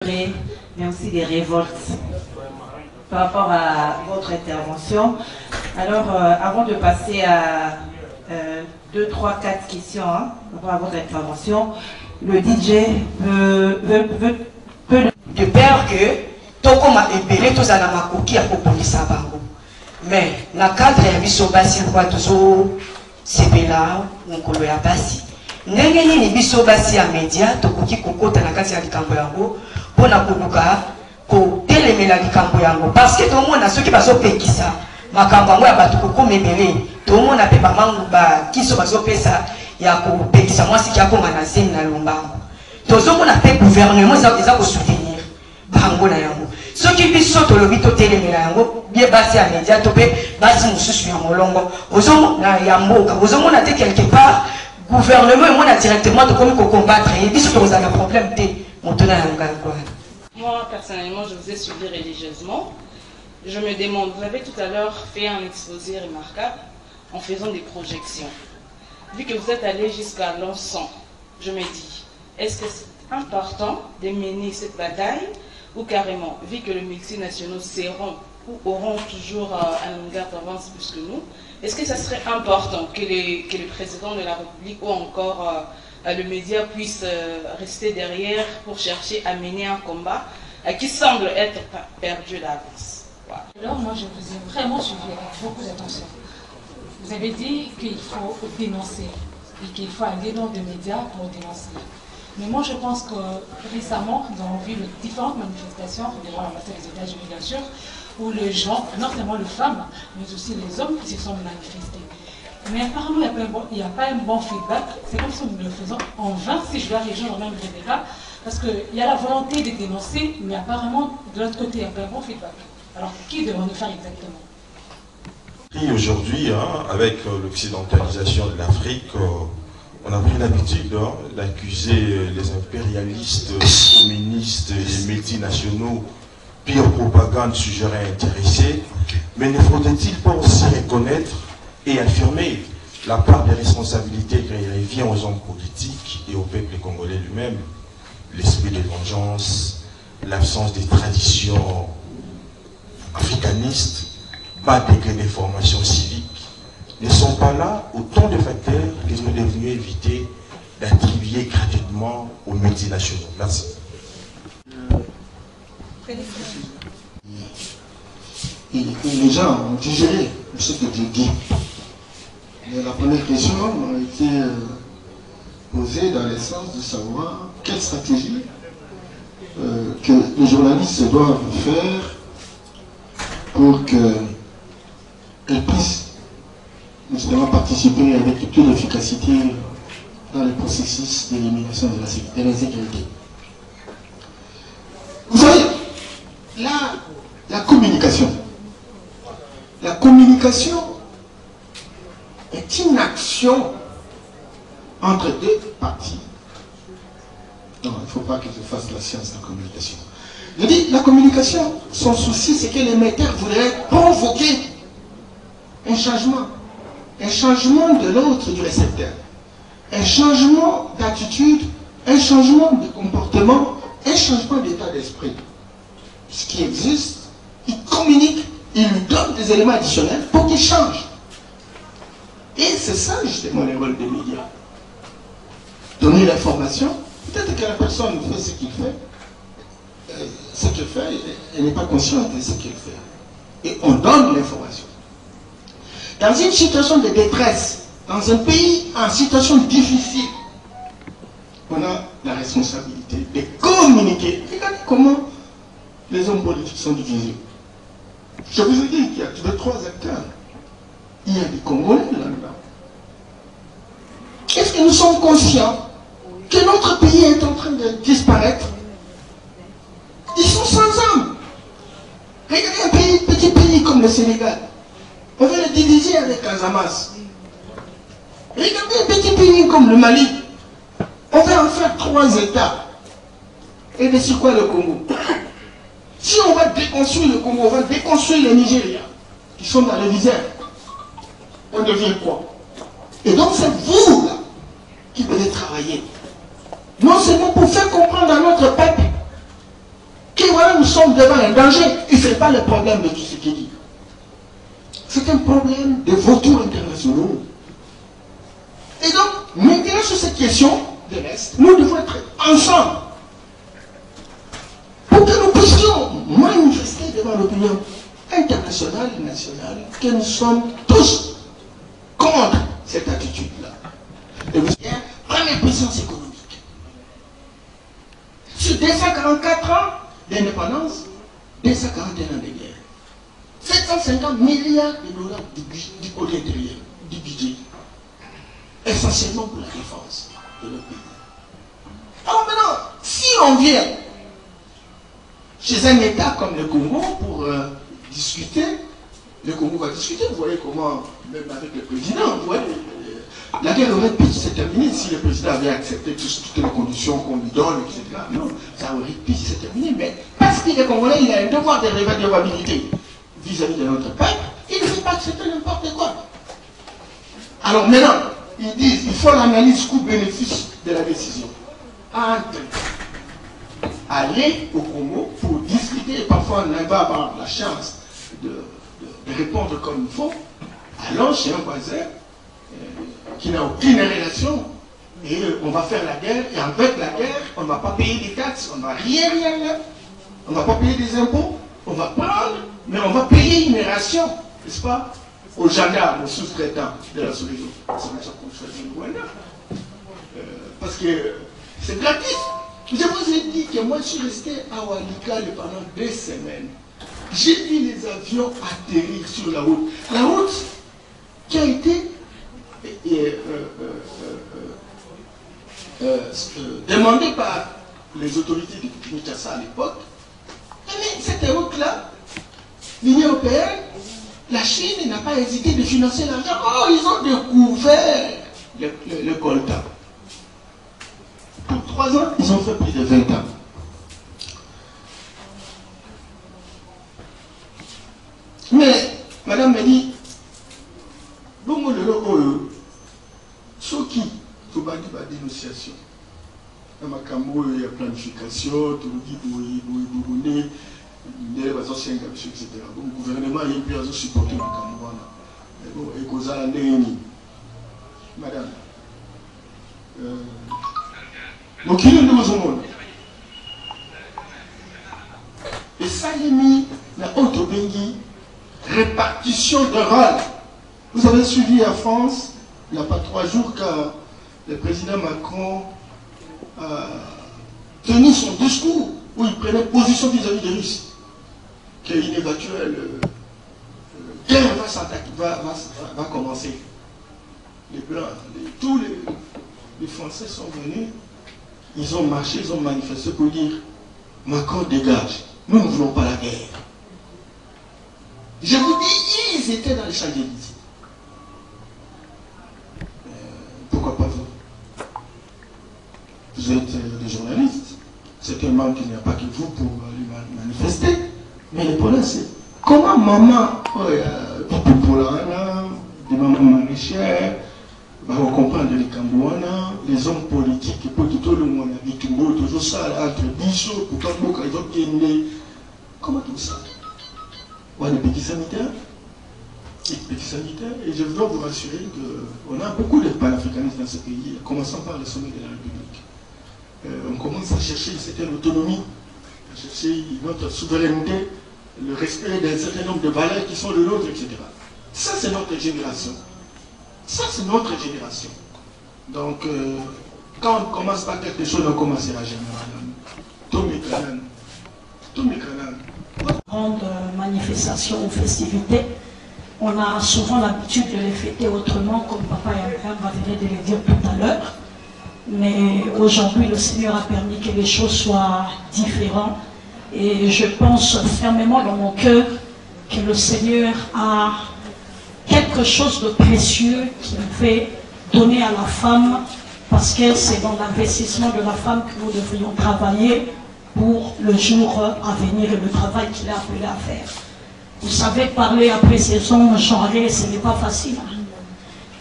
mais aussi des révoltes par rapport à votre intervention. Alors, avant de passer à 2, 3, 4 questions par rapport à votre intervention, le DJ peut de peur que toko ma ébélé tous à la makoki à popolisa bango. Mais na cadre ya biso basi kwa tozo sebela ngolo ya basi. Ndenge nini biso basi ya media tokoki kokota na kati ya likambo yango pona koluka ko telemela likambo yango parce que tout le monde a ceux qui bazo pekisa makambo yango ya bato kokoma ebele tout le monde a pe bamangu ba kiso bazo pesa ya ko pekisa mwasi ki akonga na zemi na lombango. Tozo mona pe gouvernement eza ko soutenir bango na yango. Ceux qui biso to lobi to telemela yango bien basi ya media to pe basi mususu ya molongo. Ozo na ya mboka ozo mona te quelque part gouvernement et moi directement de comment combattre et puis surtout vous avez un problème de moi personnellement je vous ai suivi religieusement. Je me demande, vous avez tout à l'heure fait un exposé remarquable en faisant des projections. Vu que vous êtes allé jusqu'à l'encens, je me dis, est-ce que c'est important de mener cette bataille ou carrément, vu que les multinationaux seront ou auront toujours un garde d'avance plus que nous, est-ce que ça serait important que le président de la République ou encore le média puisse rester derrière pour chercher à mener un combat qui semble être perdu d'avance? Voilà. Alors moi je vous ai vraiment suivi avec beaucoup d'attention. Vous avez dit qu'il faut dénoncer et qu'il faut aller dans les médias pour dénoncer. Mais moi je pense que récemment nous avons vu différentes manifestations devant l'ambassade des États-Unis bien sûr, où les gens, non seulement les femmes, mais aussi les hommes qui se sont manifestés. Mais apparemment, il n'y a pas un bon feedback. C'est comme si nous le faisons en vain, si je dois rejoindre même Rebecca, parce qu'il y a la volonté de dénoncer, mais apparemment, de l'autre côté, il n'y a pas un bon feedback. Alors, qui devons-nous faire exactement? Et aujourd'hui, avec l'occidentalisation de l'Afrique, on a pris l'habitude d'accuser les impérialistes, communistes, les multinationaux, pire propagande suggérait intéressé, mais ne faudrait-il pas aussi reconnaître et affirmer la part des responsabilités qui revient aux hommes politiques et au peuple congolais lui-même, l'esprit de vengeance, l'absence des traditions africanistes, bas degré des formations civiques, ne sont pas là autant de facteurs que nous devrions éviter d'attribuer gratuitement aux multinationaux. Merci. Et les gens ont digéré ce que je dis. Mais la première question a été posée dans le sens de savoir quelle stratégie que les journalistes doivent faire pour qu'elles puissent justement participer avec toute l'efficacité dans le processus d'élimination de l'insécurité. Vous savez, la communication. La communication est une action entre deux parties. Non, il ne faut pas que je fasse la science de la communication. Je dis, la communication, son souci, c'est que l'émetteur voudrait provoquer un changement de l'autre, du récepteur, un changement d'attitude, un changement de comportement, un changement d'état d'esprit. Ce qui existe, il communique, il lui donne des éléments additionnels pour qu'il change. Et c'est ça justement le rôle des médias. Donner l'information, peut-être que la personne fait ce qu'il fait, elle n'est pas consciente de ce qu'il fait. Et on donne l'information. Dans une situation de détresse, dans un pays en situation difficile, on a la responsabilité de communiquer. Regardez comment les hommes politiques sont divisés. Je vous ai dit qu'il y a 2-3 acteurs. Il y a des Congolais là-dedans. Est-ce que nous sommes conscients que notre pays est en train de disparaître? Ils sont sans âme. Regardez un petit pays comme le Sénégal. On veut le diviser avec Casamance. Regardez un petit pays comme le Mali. On veut en faire 3 États. Et de sur quoi le Congo? Si on va déconstruire le Congo, on va déconstruire le Nigeria, qui sont dans le désert, on devient quoi? Et donc c'est vous là, qui devez travailler. Non seulement pour faire comprendre à notre peuple sommes devant un danger. Et ce n'est pas le problème de tout ce qui dit. C'est un problème de vautours internationaux. Et donc, maintenant sur cette question de l'Est, nous devons être ensemble pour que nous puissions manifester devant l'opinion internationale et nationale que nous sommes tous contre cette attitude-là. Et vous savez, première puissance économique. Sur 244 ans d'indépendance, 241 ans de guerre. 750 milliards de dollars du côté intérieur, du budget. Essentiellement pour la défense de notre pays. Alors maintenant, si on vient chez un État comme le Congo pour discuter, le Congo va discuter, vous voyez comment, même avec le président, vous voyez, la guerre aurait pu se terminer si le président avait accepté toutes les conditions qu'on lui donne, etc. Non, ça aurait pu se terminer, mais parce qu'il est Congolais, il a un devoir de redevabilité vis-à-vis de notre peuple, il ne fait pas accepter n'importe quoi. Alors maintenant, ils disent qu'il faut l'analyse coût-bénéfice de la décision. Entre aller au Congo pour discuter, et parfois on n'a pas avoir la chance de répondre comme il faut, allons chez un voisin qui n'a aucune relation, et on va faire la guerre, et avec la guerre, on ne va pas payer des taxes, on ne va rien, on ne va pas payer des impôts, on va prendre, mais on va payer une ration, n'est-ce pas, aux gendarmes, aux sous-traitants de la sous-région. C'est pour ça qu'on choisit le Rwanda. Parce que c'est gratis. Je vous ai dit que moi je suis resté à Walikale pendant 2 semaines. J'ai vu les avions atterrir sur la route. La route qui a été demandée par les autorités de Kinshasa à l'époque. Mais cette route-là, l'Union européenne, la Chine n'a pas hésité de financer l'argent. Oh, ils ont découvert le coltan. Pour 3 ans, ils ont fait plus de 20 ans. Mais, madame me dit, bon, ce qui, tout va dire la dénonciation. Dans ma cambo, il y a planification, tout le dit, etc. Donc, le gouvernement il a pu supporter le Cameroun. Et cause à madame. Donc, il y a une monde. Et ça, il a mis la haute bengi répartition de rôle. Vous avez suivi en France, il n'y a pas 3 jours, quand le président Macron a tenu son discours où il prenait position vis-à-vis des Russes. Qu'une éventuelle guerre va commencer. Les Blancs, tous les Français sont venus, ils ont marché, ils ont manifesté pour dire Macron dégage, nous ne voulons pas la guerre. Je vous dis, ils étaient dans les Champs-Élysées. Pourquoi pas vous? Vous êtes des journalistes. Certainement qu'il n'y a pas que vous pour aller manifester. Mais le problème c'est comment maman, des mamans maraîchères, va comprendre les Cambouana, les hommes politiques, et pour tout le monde, toujours ça, entre Bichot, pour quand ils ont gagné. Comment tout ça? Ouais, les petits sanitaires. Et je dois vous rassurer qu'on a beaucoup de panafricanistes dans ce pays, commençant par le sommet de la République. On commence à chercher une certaine autonomie, à chercher notre souveraineté, le respect d'un certain nombre de valeurs qui sont les nôtres, etc. Ça, c'est notre génération. Ça, c'est notre génération. Donc, quand on commence par quelque chose, on commencera jamais. Tout mes canons. Grande manifestation ou festivités, on a souvent l'habitude de les fêter autrement, comme Papa Abraham venait de le dire tout à l'heure. Mais aujourd'hui, le Seigneur a permis que les choses soient différentes. Et je pense fermement dans mon cœur que le Seigneur a quelque chose de précieux qu'il veut donner à la femme, parce que c'est dans l'investissement de la femme que nous devrions travailler pour le jour à venir et le travail qu'il est appelé à faire. Vous savez, parler après saison genrée, ce n'est pas facile.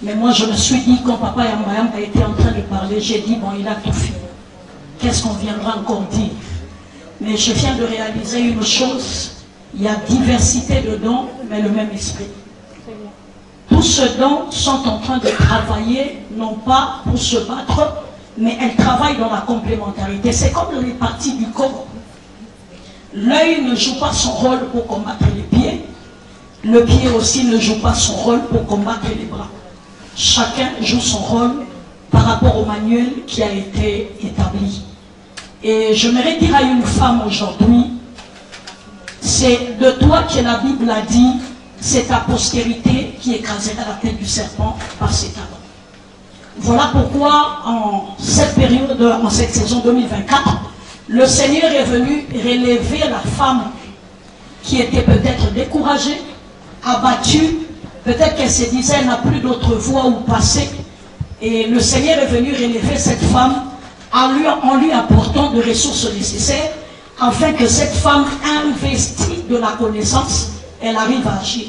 Mais moi, je me suis dit, quand Papa Yambayam a été en train de parler, j'ai dit, bon, il a tout fait. Qu'est-ce qu'on viendra encore dire? mais je viens de réaliser une chose. Il y a diversité de dons, mais le même esprit. Tous ces dons sont en train de travailler, non pas pour se battre, mais elles travaillent dans la complémentarité. C'est comme les parties du corps. L'œil ne joue pas son rôle pour combattre les pieds. Le pied aussi ne joue pas son rôle pour combattre les bras. Chacun joue son rôle par rapport au manuel qui a été établi. Et j'aimerais dire à une femme aujourd'hui, c'est de toi que la Bible a dit, c'est ta postérité qui écrasera la tête du serpent par ses talons. Voilà pourquoi en cette période, en cette saison 2024, le Seigneur est venu relever la femme qui était peut-être découragée, abattue, peut-être qu'elle se disait elle n'a plus d'autre voie où passer. Et le Seigneur est venu relever cette femme en lui apportant des ressources nécessaires afin que cette femme investie de la connaissance, elle arrive à agir.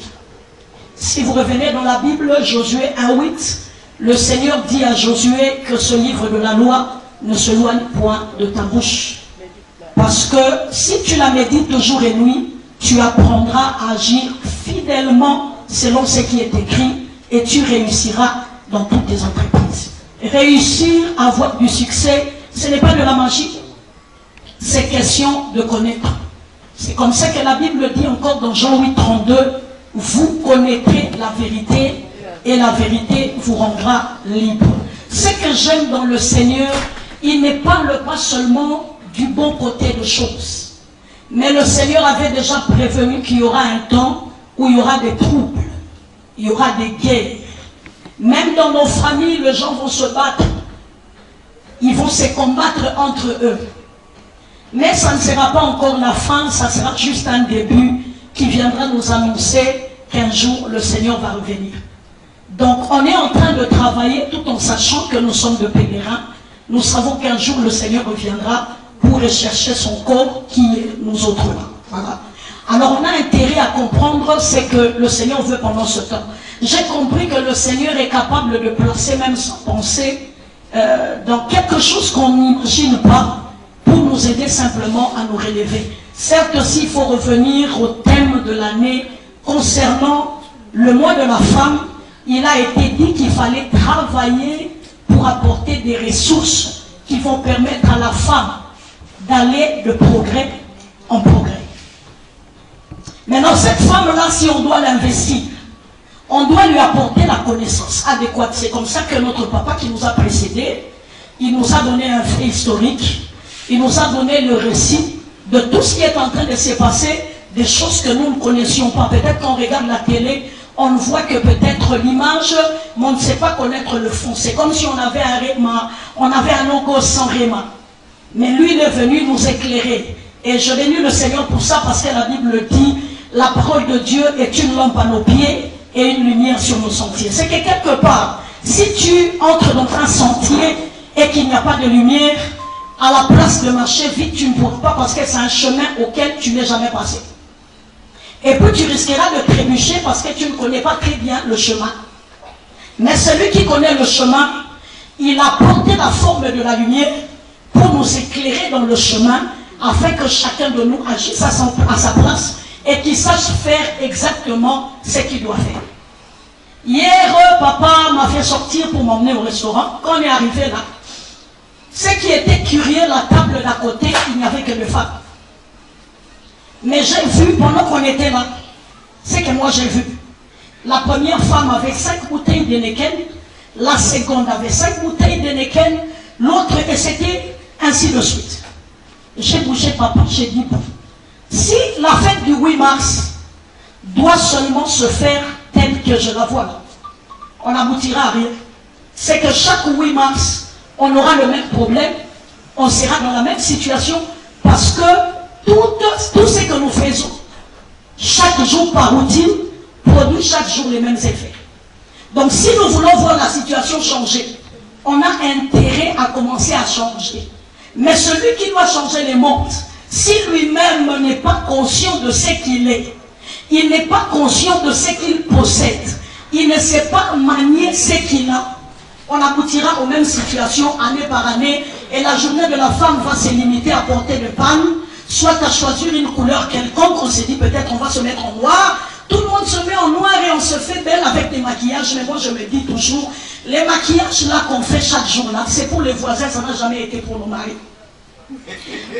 Si vous revenez dans la Bible, Josué 1:8, le Seigneur dit à Josué que ce livre de la loi ne se loigne point de ta bouche. Parce que si tu la médites jour et nuit, tu apprendras à agir fidèlement selon ce qui est écrit et tu réussiras dans toutes tes entreprises. Réussir, avoir du succès, ce n'est pas de la magie. C'est question de connaître. C'est comme ça que la Bible dit encore dans Jean 8:32, vous connaîtrez la vérité et la vérité vous rendra libre. Ce que j'aime dans le Seigneur, il ne parle pas seulement du bon côté des choses. Mais le Seigneur avait déjà prévenu qu'il y aura un temps où il y aura des troubles, il y aura des guerres. Même dans nos familles, les gens vont se battre. Ils vont se combattre entre eux. Mais ça ne sera pas encore la fin, ça sera juste un début qui viendra nous annoncer qu'un jour le Seigneur va revenir. Donc on est en train de travailler tout en sachant que nous sommes de pèlerins. Nous savons qu'un jour le Seigneur reviendra pour rechercher son corps qui est nous autres là. Voilà. Alors on a intérêt à comprendre ce que le Seigneur veut pendant ce temps. J'ai compris que le Seigneur est capable de placer même sa pensée dans quelque chose qu'on n'imagine pas pour nous aider simplement à nous relever. Certes aussi il faut revenir au thème de l'année concernant le mois de la femme. Il a été dit qu'il fallait travailler pour apporter des ressources qui vont permettre à la femme d'aller de progrès en progrès. Maintenant, cette femme-là, si on doit l'investir, on doit lui apporter la connaissance adéquate. C'est comme ça que notre papa qui nous a précédés, il nous a donné un fait historique, il nous a donné le récit de tout ce qui est en train de se passer, des choses que nous ne connaissions pas. Peut-être qu'on regarde la télé, on voit que peut-être l'image, mais on ne sait pas connaître le fond. C'est comme si on avait un réma, on avait un logo sans réma. Mais lui, il est venu nous éclairer. Et je bénis le Seigneur pour ça, parce que la Bible dit, la parole de Dieu est une lampe à nos pieds et une lumière sur nos sentiers. C'est que quelque part, si tu entres dans un sentier et qu'il n'y a pas de lumière, à la place de marcher vite, tu ne pourras pas, parce que c'est un chemin auquel tu n'es jamais passé. Et puis tu risqueras de trébucher parce que tu ne connais pas très bien le chemin. Mais celui qui connaît le chemin, il a porté la forme de la lumière pour nous éclairer dans le chemin, afin que chacun de nous agisse à sa place et qu'il sache faire exactement ce qu'il doit faire. Hier, papa m'a fait sortir pour m'emmener au restaurant. Quand on est arrivé là, ce qui était curieux, la table d'à côté, il n'y avait que des femmes. Mais j'ai vu, pendant qu'on était là, c'est que moi j'ai vu. La première femme avait 5 bouteilles de Neken, la seconde avait 5 bouteilles de Neken, l'autre, et c'était ainsi de suite. J'ai bougé papa, j'ai dit, bon, si la fête du 8 mars doit seulement se faire telle que je la vois là, on n'aboutira à rien. C'est que chaque 8 mars, on aura le même problème, on sera dans la même situation, parce que tout ce que nous faisons, chaque jour par routine, produit chaque jour les mêmes effets. Donc si nous voulons voir la situation changer, on a intérêt à commencer à changer. Mais celui qui doit changer les mondes, si lui-même n'est pas conscient de ce qu'il est, il n'est pas conscient de ce qu'il possède, il ne sait pas manier ce qu'il a, on aboutira aux mêmes situations année par année, et la journée de la femme va se limiter à porter le pain, soit à choisir une couleur quelconque, on s'est dit peut-être on va se mettre en noir. Tout le monde se met en noir et on se fait belle avec des maquillages. Mais moi je me dis toujours, les maquillages là qu'on fait chaque jour là, c'est pour les voisins, ça n'a jamais été pour nos maris.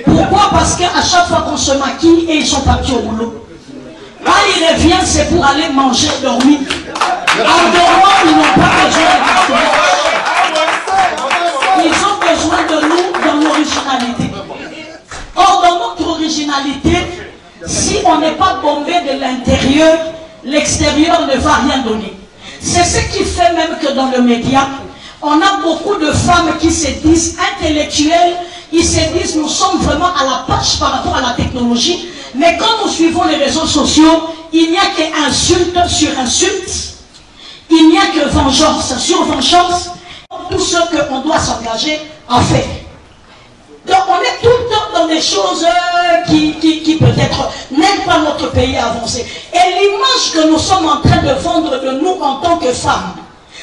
Pourquoi? Parce qu'à chaque fois qu'on se maquille et ils sont partis au boulot, quand ils reviennent, c'est pour aller manger, dormir. En dormant, ils n'ont pas besoin de nous. Ils ont besoin de nous dans l'originalité. Or, dans notre originalité, si on n'est pas bombé de l'intérieur, l'extérieur ne va rien donner. C'est ce qui fait même que dans le média, on a beaucoup de femmes qui se disent intellectuelles, ils se disent nous sommes vraiment à la page par rapport à la technologie, mais quand nous suivons les réseaux sociaux, il n'y a qu'insulte sur insulte, il n'y a que vengeance sur vengeance, tout ce qu'on doit s'engager à faire. Donc on est tout le temps dans des choses qui peut-être n'aident pas notre pays à avancer. Et l'image que nous sommes en train de vendre de nous en tant que femmes,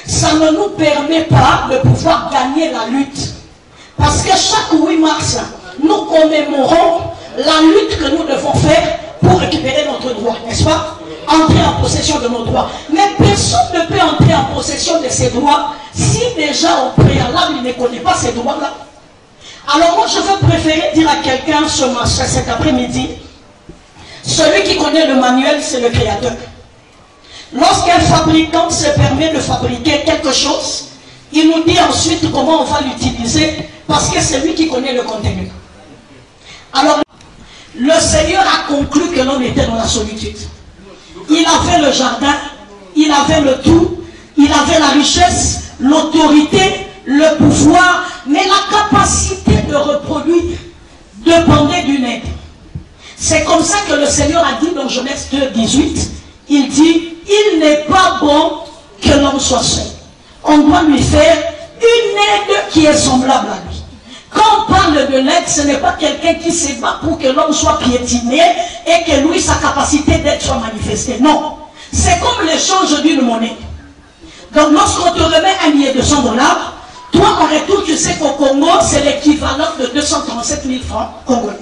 ça ne nous permet pas de pouvoir gagner la lutte. Parce que chaque 8 mars, nous commémorons la lutte que nous devons faire pour récupérer notre droit, n'est-ce pas? Entrer en possession de nos droits. Mais personne ne peut entrer en possession de ses droits si déjà au préalable il ne connaît pas ces droits-là. Alors moi je veux préférer dire à quelqu'un cet après-midi, celui qui connaît le manuel, c'est le créateur. Lorsqu'un fabricant se permet de fabriquer quelque chose, il nous dit ensuite comment on va l'utiliser, parce que c'est lui qui connaît le contenu. Alors, le Seigneur a conclu que l'homme était dans la solitude. Il avait le jardin, il avait le tout, il avait la richesse, l'autorité, le pouvoir, mais la capacité de reproduire dépendait d'une aide. C'est comme ça que le Seigneur a dit dans Genèse 2, 18, il dit, il n'est pas bon que l'homme soit seul. On doit lui faire une aide qui est semblable à lui. Quand on parle de l'aide, ce n'est pas quelqu'un qui se bat pour que l'homme soit piétiné et que lui, sa capacité d'aide soit manifestée. Non. C'est comme l'échange d'une monnaie. Donc lorsqu'on te remet un billet de $100, toi en retour, tu sais qu'au Congo, c'est l'équivalent de 237 000 francs congolais.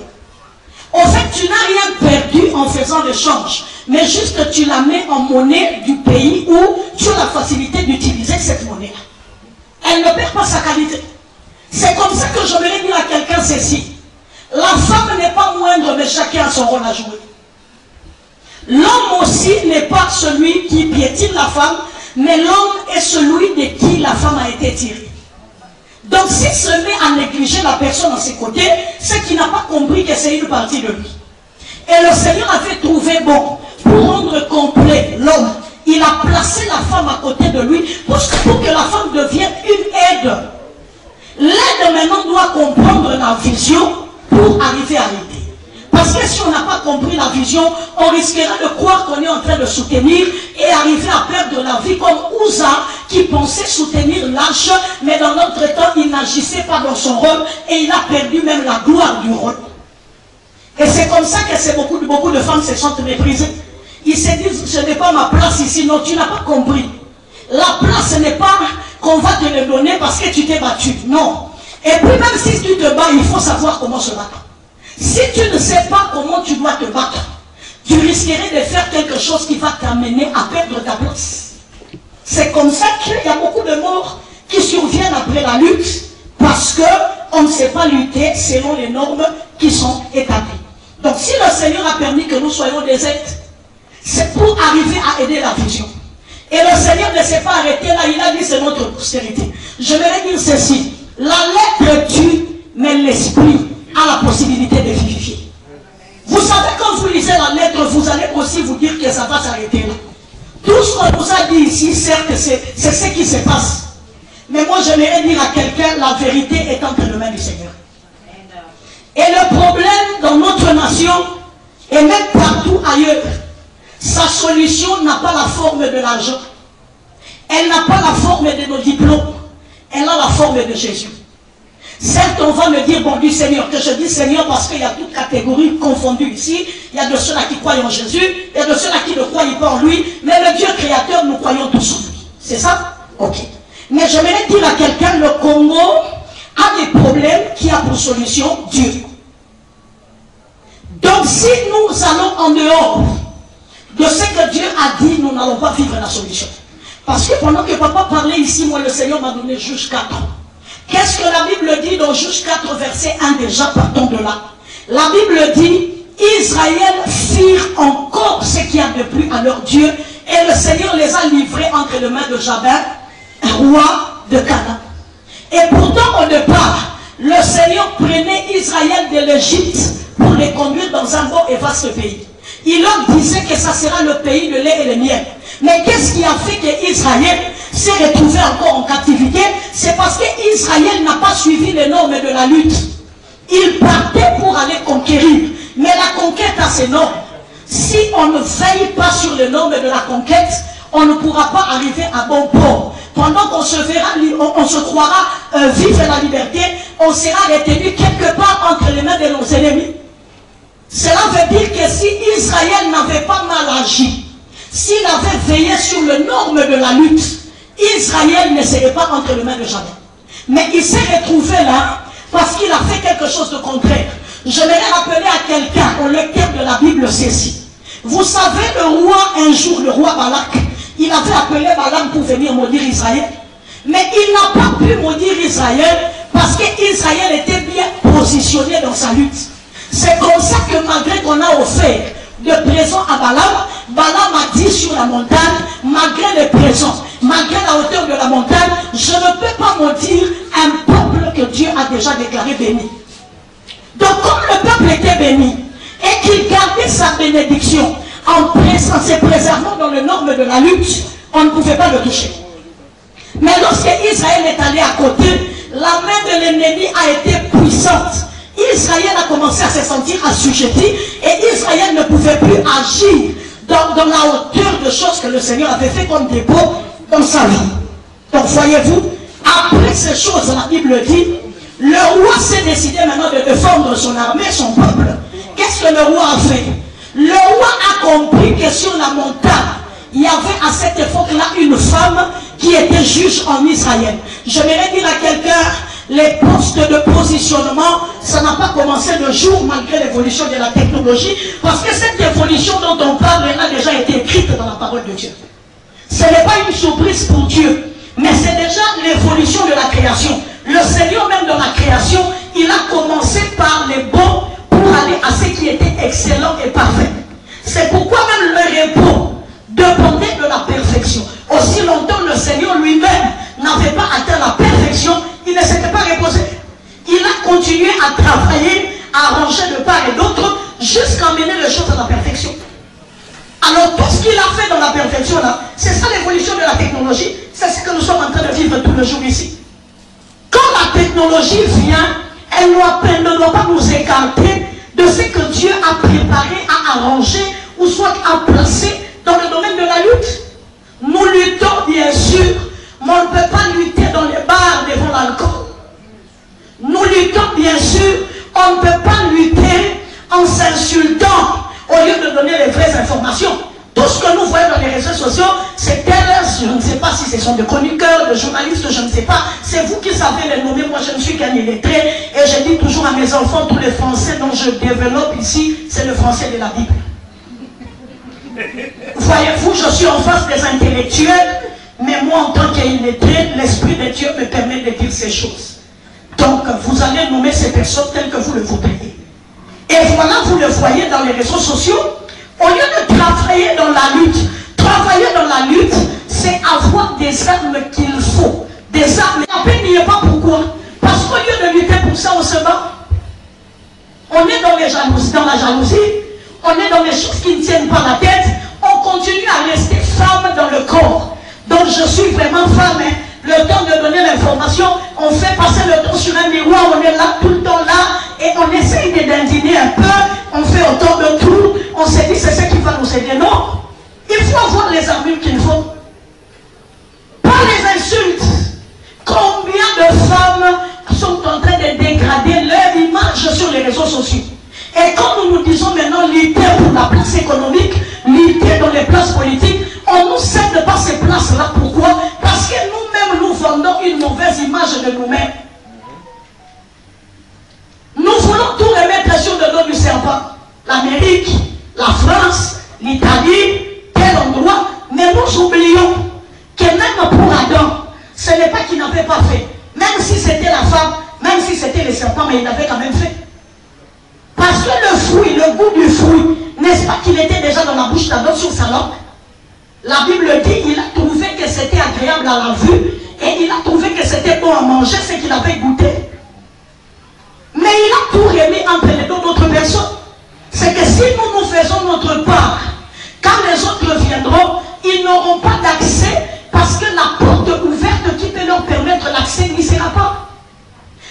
En fait, tu n'as rien perdu en faisant l'échange, mais juste tu la mets en monnaie du pays où tu as la facilité d'utiliser cette monnaie-là. Elle ne perd pas sa qualité. C'est comme ça que j'aimerais dire à quelqu'un ceci. La femme n'est pas moindre, mais chacun a son rôle à jouer. L'homme aussi n'est pas celui qui piétine la femme, mais l'homme est celui de qui la femme a été tirée. Donc s'il se met à négliger la personne à ses côtés, c'est qu'il n'a pas compris que c'est une partie de lui. Et le Seigneur avait trouvé bon, pour rendre complet l'homme, il a placé la femme à côté de lui pour que la femme devienne une aide. L'aide maintenant doit comprendre la vision pour arriver à l'aider. Parce que si on n'a pas compris la vision, on risquera de croire qu'on est en train de soutenir et arriver à perdre la vie comme Uza qui pensait soutenir l'arche, mais dans notre temps, il n'agissait pas dans son rôle et il a perdu même la gloire du rôle. Et c'est comme ça que beaucoup de femmes se sentent méprisées. Ils se disent, ce n'est pas ma place ici. Non, tu n'as pas compris. La place, ce n'est pas qu'on va te le donner parce que tu t'es battu. Non. Et puis même si tu te bats, il faut savoir comment se battre. Si tu ne sais pas comment tu dois te battre, tu risquerais de faire quelque chose qui va t'amener à perdre ta place. C'est comme ça qu'il y a beaucoup de morts qui surviennent après la lutte parce qu'on ne sait pas lutter selon les normes qui sont établies. Donc si le Seigneur a permis que nous soyons des aides, c'est pour arriver à aider la vision. Et le Seigneur ne s'est pas arrêté là, il a dit c'est notre postérité. Je vais dire ceci, la lettre tue, mais l'esprit a la possibilité de vivifier. Vous savez, quand vous lisez la lettre, vous allez aussi vous dire que ça va s'arrêter là. Tout ce qu'on vous a dit ici, certes, c'est ce qui se passe. Mais moi, j'aimerais dire à quelqu'un, la vérité est entre les mains du Seigneur. Et le problème dans notre nation, et même partout ailleurs, sa solution n'a pas la forme de l'argent. Elle n'a pas la forme de nos diplômes. Elle a la forme de Jésus. Certes, on va me dire, bon, du Seigneur, que je dis Seigneur parce qu'il y a toutes catégories confondues ici. Il y a de ceux-là qui croient en Jésus, il y a de ceux-là qui ne croient pas en lui, mais le Dieu créateur, nous croyons tous en lui. C'est ça? Ok. Mais j'aimerais dire à quelqu'un, le Congo a des problèmes qui a pour solution Dieu. Donc si nous allons en dehors de ce que Dieu a dit, nous n'allons pas vivre la solution. Parce que pendant que papa parlait ici, moi le Seigneur m'a donné Juge 4. Qu'est-ce que la Bible dit dans Juge 4 verset 1 déjà, partons de là. La Bible dit, Israël firent encore ce qu'il y a de plus à leur Dieu, et le Seigneur les a livrés entre les mains de Jabin, roi de Canaan. Et pourtant au départ, le Seigneur prenait Israël de l'Égypte pour les conduire dans un beau et vaste pays. Il leur disait que ça sera le pays de lait et de miel. Mais qu'est-ce qui a fait qu'Israël s'est retrouvé encore en captivité? C'est parce qu'Israël n'a pas suivi les normes de la lutte. Il partait pour aller conquérir. Mais la conquête a ses normes. Si on ne veille pas sur les normes de la conquête, on ne pourra pas arriver à bon port. Pendant qu'on se verra, on se croira vivre la liberté, on sera retenu quelque part entre les mains de nos ennemis. Cela veut dire que si Israël n'avait pas mal agi, s'il avait veillé sur les normes de la lutte, Israël ne serait pas entre les mains de Jabin. Mais il s'est retrouvé là parce qu'il a fait quelque chose de contraire. Je vais rappeler à quelqu'un, au lecteur de la Bible, ceci. Vous savez, le roi, un jour, le roi Balak, il avait appelé Balaam pour venir maudire Israël. Mais il n'a pas pu maudire Israël parce qu'Israël était bien positionné dans sa lutte. C'est comme ça que malgré qu'on a offert de présents à Balaam, Balaam a dit sur la montagne, malgré les présents, malgré la hauteur de la montagne, je ne peux pas maudire un peuple que Dieu a déjà déclaré béni. Donc comme le peuple était béni et qu'il gardait sa bénédiction en se préservant dans les normes de la lutte, on ne pouvait pas le toucher. Mais lorsque Israël est allé à côté, la main de l'ennemi a été puissante. Israël a commencé à se sentir assujetti et Israël ne pouvait plus agir dans la hauteur de choses que le Seigneur avait fait comme dépôt dans sa vie. Donc voyez-vous, après ces choses, la Bible dit, le roi s'est décidé maintenant de défendre son armée, son peuple. Qu'est-ce que le roi a fait? Le roi a compris que sur la montagne, il y avait à cette époque-là une femme qui était juge en Israël. J'aimerais dire à quelqu'un, les postes de positionnement, ça n'a pas commencé le jour malgré l'évolution de la technologie, parce que cette évolution dont on parle a déjà été écrite dans la parole de Dieu. Ce n'est pas une surprise pour Dieu, mais c'est déjà l'évolution de la création. Le Seigneur même dans la création, il a commencé par les bons pour aller à ce qui était excellent et parfait. C'est pourquoi même le repos dépendait de la perfection. Aussi longtemps le Seigneur lui-même n'avait pas atteint la perfection, il ne s'était pas reposé. Il a continué à travailler, à arranger de part et d'autre, jusqu'à mener les choses à la perfection. Alors tout ce qu'il a fait dans la perfection là, c'est ça l'évolution de la technologie, c'est ce que nous sommes en train de vivre tous les jours ici. Quand la technologie vient, elle ne doit pas nous écarter de ce que Dieu a préparé, a arrangé, ou soit a placé dans le domaine de la lutte. Nous luttons bien sûr, mais on ne peut pas lutter dans les bars devant l'alcool. Nous luttons bien sûr, on ne peut pas lutter en s'insultant au lieu de donner les vraies informations. Tout ce que nous voyons dans les réseaux sociaux, c'est tel, je ne sais pas si ce sont des chroniqueurs, des journalistes, je ne sais pas. C'est vous qui savez les nommer, moi je ne suis qu'un illettré. Et je dis toujours à mes enfants, tous les français dont je développe ici, c'est le français de la Bible. Voyez-vous, je suis en face des intellectuels, mais moi en tant qu'illettré, l'Esprit de Dieu me permet de dire ces choses. Donc vous allez nommer ces personnes telles que vous le voudriez. Et voilà, vous le voyez dans les réseaux sociaux. Au lieu de travailler dans la lutte, c'est avoir des armes qu'il faut. Des armes. La paix n'y est pas pourquoi? Parce qu'au lieu de lutter pour ça, on se bat. On est dans la jalousie, on est dans les choses qui ne tiennent pas la tête, on continue à rester femme dans le corps. Donc je suis vraiment femme. Hein. Le temps de donner l'information, on fait passer le temps sur un miroir, on est là tout le temps là, et on essaye de dandiner un peu, on fait autant de tout, on se dit c'est ce qui va nous aider. Non, il faut avoir les armes qu'il faut. Pas les insultes. Combien de femmes sont en train de dégrader leur image sur les réseaux sociaux? Et quand nous nous disons maintenant lutter pour la place économique, lutter dans les places politiques, on ne nous cède pas ces places-là. Pourquoi? Parce que nous-mêmes, nous vendons une mauvaise image de nous-mêmes. Nous voulons tout remettre sur le dos du serpent. La l'Italie, tel endroit, mais nous oublions que même pour Adam, ce n'est pas qu'il n'avait pas fait. Même si c'était la femme, même si c'était le serpent, mais il avait quand même fait. Parce que le fruit, le goût du fruit, n'est-ce pas qu'il était déjà dans la bouche d'Adam sur sa langue? La Bible dit qu'il a trouvé que c'était agréable à la vue et il a trouvé que c'était bon à manger, ce qu'il avait goûté. Mais il a tout remis entre les deux d'autres personnes. C'est que si nous faisons notre part, quand les autres viendront, ils n'auront pas d'accès parce que la porte ouverte qui peut leur permettre l'accès n'y sera pas.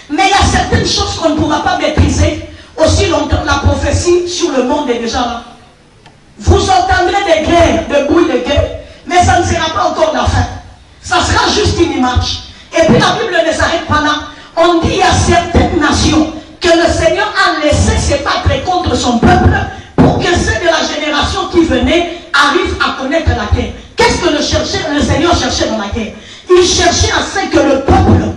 Mais il y a certaines choses qu'on ne pourra pas maîtriser aussi longtemps. La prophétie sur le monde est déjà là. Vous entendrez des guerres, des bruits de guerre, mais ça ne sera pas encore la fin. Ça sera juste une image. Et puis la Bible ne s'arrête pas là. On dit qu'il y a certaines nations que le Seigneur a laissé se battre contre son peuple pour que ceux de la génération qui venait arrivent à connaître la terre. Qu'est-ce que le Seigneur cherchait dans la terre? Il cherchait à ce que le peuple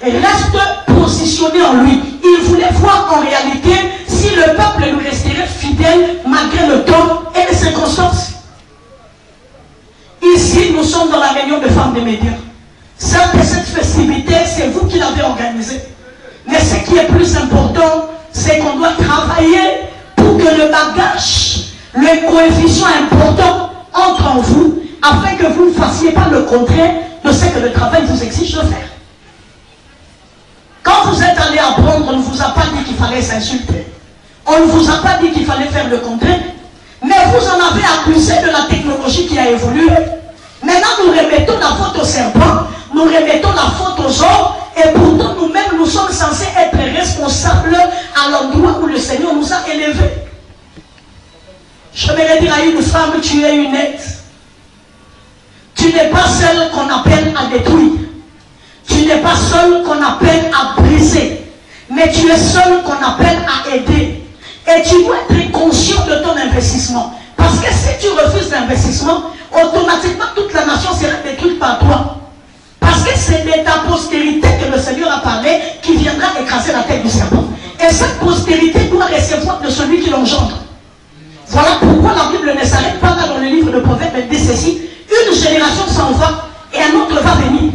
reste positionné en lui. Il voulait voir en réalité si le peuple lui resterait fidèle malgré le temps et les circonstances. Ici, nous sommes dans la réunion de femmes des médias. Certes, cette festivité, c'est vous qui l'avez organisée. Mais ce qui est plus important, c'est qu'on doit travailler pour que le bagage, le coefficient important entre en vous, afin que vous ne fassiez pas le contraire de ce que le travail vous exige de faire. Quand vous êtes allé apprendre, on ne vous a pas dit qu'il fallait s'insulter. On ne vous a pas dit qu'il fallait faire le contraire. Mais vous en avez accusé de la technologie qui a évolué. Maintenant, nous remettons la faute au serpent, nous remettons la faute aux hommes, et pourtant nous-mêmes, nous sommes censés être responsables à l'endroit où le Seigneur nous a élevés. Je vais dire à une femme, tu es une aide. Tu n'es pas celle qu'on appelle à détruire. Tu n'es pas seul qu'on appelle à briser. Mais tu es seul qu'on appelle à aider. Et tu dois être conscient de ton investissement. Parce que si tu refuses l'investissement, automatiquement toute la nation sera détruite par toi. Parce que c'est de ta postérité que le Seigneur a parlé qui viendra écraser la tête du serpent. Et cette postérité doit recevoir de celui qui l'engendre. Voilà pourquoi la Bible ne s'arrête pas là dans le livre de Proverbes. Elle dit ceci: une génération s'en va et un autre va venir.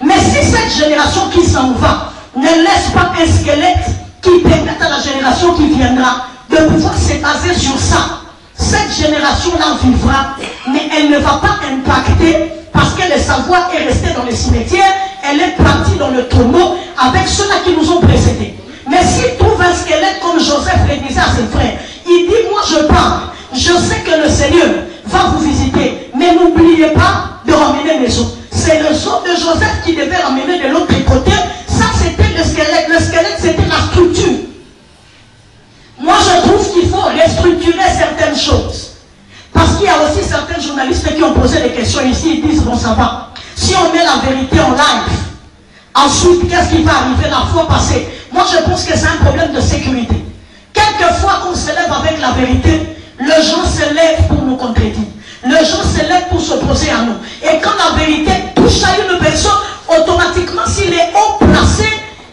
Mais si cette génération qui s'en va ne laisse pas un squelette qui permette à la génération qui viendra de pouvoir se baser sur ça, cette génération-là vivra, mais elle ne va pas impacter parce que le savoir est resté dans les cimetières, elle est partie dans le tombeau avec ceux-là qui nous ont précédés. Mais s'il trouve un squelette comme Joseph le disait à ses frères, il dit: moi je pars, je sais que le Seigneur va vous visiter, mais n'oubliez pas de ramener mes os. C'est le os de Joseph qui devait ramener de l'autre côté. Ça c'était le squelette. Le squelette c'était la structure. Moi je trouve qu'il faut restructurer certaines choses. Parce qu'il y a aussi certains journalistes qui ont posé des questions ici, ils disent: bon ça va, si on met la vérité en live, ensuite qu'est-ce qui va arriver la fois passée? Moi je pense que c'est un problème de sécurité. Quelquefois qu'on se lève avec la vérité, les gens se lèvent pour nous contredire. Les gens se lèvent pour s'opposer à nous. Et quand la vérité touche à une personne, automatiquement, s'il est haut placé,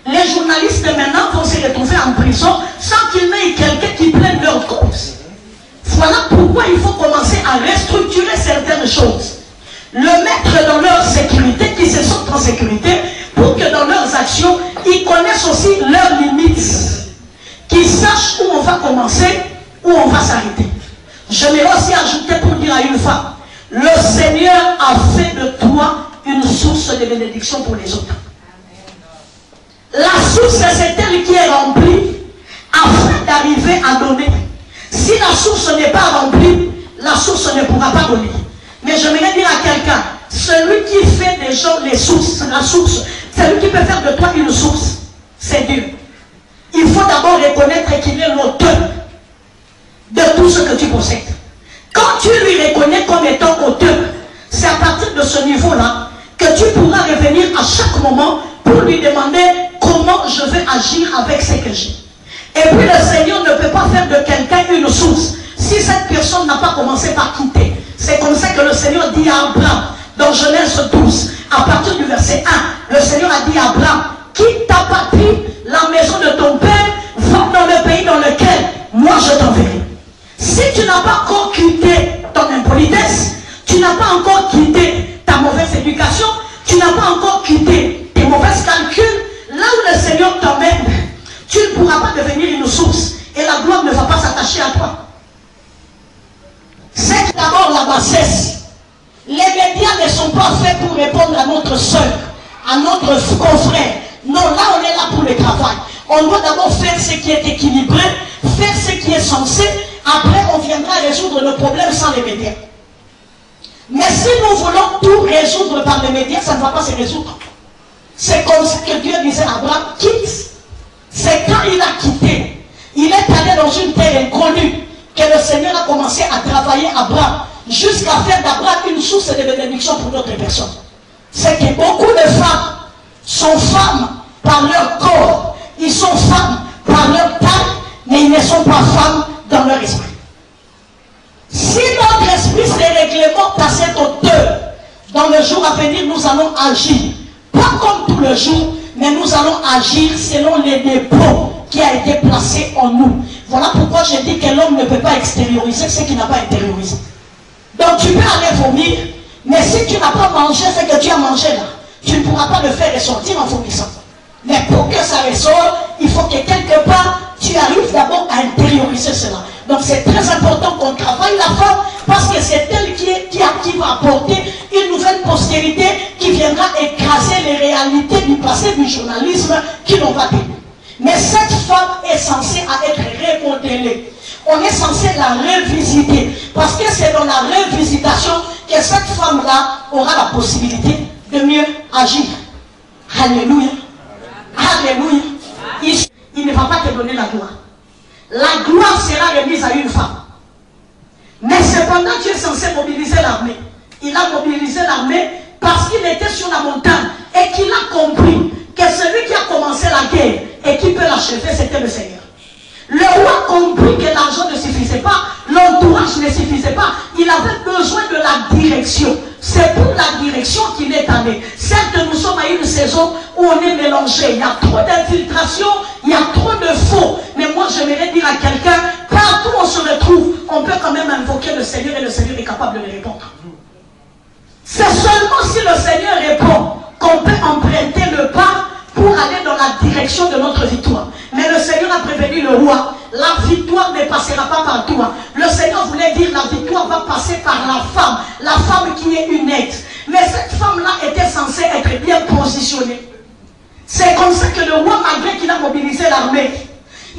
les journalistes maintenant vont se retrouver en prison sans qu'il n'y ait quelqu'un qui plaide leur cause. Voilà pourquoi il faut commencer à restructurer certaines choses. Le mettre dans leur sécurité, qu'ils se sentent en sécurité, pour que dans leurs actions, ils connaissent aussi leurs limites. Qu'ils sachent où on va commencer, où on va s'arrêter. Je vais aussi ajouter pour dire à une femme: le Seigneur a fait de toi une source de bénédiction pour les autres. La source, c'est elle qui est remplie afin d'arriver à donner. Si la source n'est pas remplie, la source ne pourra pas donner. Mais je voudrais dire à quelqu'un: celui qui fait des gens les sources, la source, celui qui peut faire de toi une source, c'est Dieu. Il faut d'abord reconnaître qu'il est l'auteur de tout ce que tu possèdes. Quand tu lui reconnais comme étant auteur, c'est à partir de ce niveau-là que tu pourras revenir à chaque moment pour lui demander comment je vais agir avec ce que j'ai. Et puis le Seigneur ne peut pas faire de quelqu'un une source si cette personne n'a pas commencé par quitter. C'est comme ça que le Seigneur dit à Abraham, dans Genèse 12, à partir du verset 1, le Seigneur a dit à Abraham: quitte ta patrie, la maison de ton père, va dans le pays dans lequel moi je t'enverrai. Si tu n'as pas encore quitté ton impolitesse, tu n'as pas encore quitté ta mauvaise éducation, tu n'as pas encore quitté tes mauvais calculs, là où le Seigneur t'emmène, tu ne pourras pas devenir une source et la gloire ne va pas s'attacher à toi. C'est d'abord la bassesse. Les médias ne sont pas faits pour répondre à notre soeur, à notre confrère. Non, là on est là pour le travail. On doit d'abord faire ce qui est équilibré, faire ce qui est censé. Après, on viendra résoudre nos problèmes sans les médias. Mais si nous voulons tout résoudre par les médias, ça ne va pas se résoudre. C'est comme ça que Dieu disait à Abraham, quitte. C'est quand il a quitté, il est allé dans une terre inconnue, que le Seigneur a commencé à travailler Abraham, jusqu'à faire d'Abraham une source de bénédiction pour d'autres personnes. C'est que beaucoup de femmes sont femmes par leur corps, ils sont femmes par leur taille, mais ils ne sont pas femmes dans leur esprit. Si notre esprit se réglemente à cette hauteur, dans le jour à venir, nous allons agir. Pas comme tout le jour, mais nous allons agir selon les dépôts qui a été placé en nous. Voilà pourquoi je dis que l'homme ne peut pas extérioriser ce qu'il n'a pas intériorisé. Donc tu peux aller vomir, mais si tu n'as pas mangé ce que tu as mangé là, tu ne pourras pas le faire ressortir en vomissant. Mais pour que ça ressorte, il faut que quelque part, tu arrives d'abord à intérioriser cela. Donc c'est très important qu'on travaille la femme, parce que c'est elle qui va apporter une nouvelle postérité qui viendra écraser les réalités du passé du journalisme qui l'ont battu. Mais cette femme est censée être remodelée. On est censé la revisiter, parce que c'est dans la revisitation que cette femme-là aura la possibilité de mieux agir. Alléluia. Alléluia. Il ne va pas te donner la gloire. La gloire sera remise à une femme. Mais cependant, tu es censé mobiliser l'armée. Il a mobilisé l'armée parce qu'il était sur la montagne et qu'il a compris que celui qui a commencé la guerre et qui peut l'achever, c'était le Seigneur. Le roi a compris que l'argent ne suffisait pas, l'entourage ne suffisait pas. Il avait besoin de la direction. C'est pour la direction qu'il est allé. Certes, nous sommes à une saison où on est mélangé. Il y a trop d'infiltration, il y a trop de faux. Mais moi, j'aimerais dire à quelqu'un, partout où on se retrouve, on peut quand même invoquer le Seigneur et le Seigneur est capable de le répondre. C'est seulement si le Seigneur répond qu'on peut emprunter le pas pour aller dans la direction de notre victoire. Mais le Seigneur a prévenu le roi, la victoire ne passera pas par toi. Le Seigneur voulait dire la victoire va passer par la femme qui est une aide. Mais cette femme-là était censée être bien positionnée. C'est comme ça que le roi, malgré qu'il a mobilisé l'armée,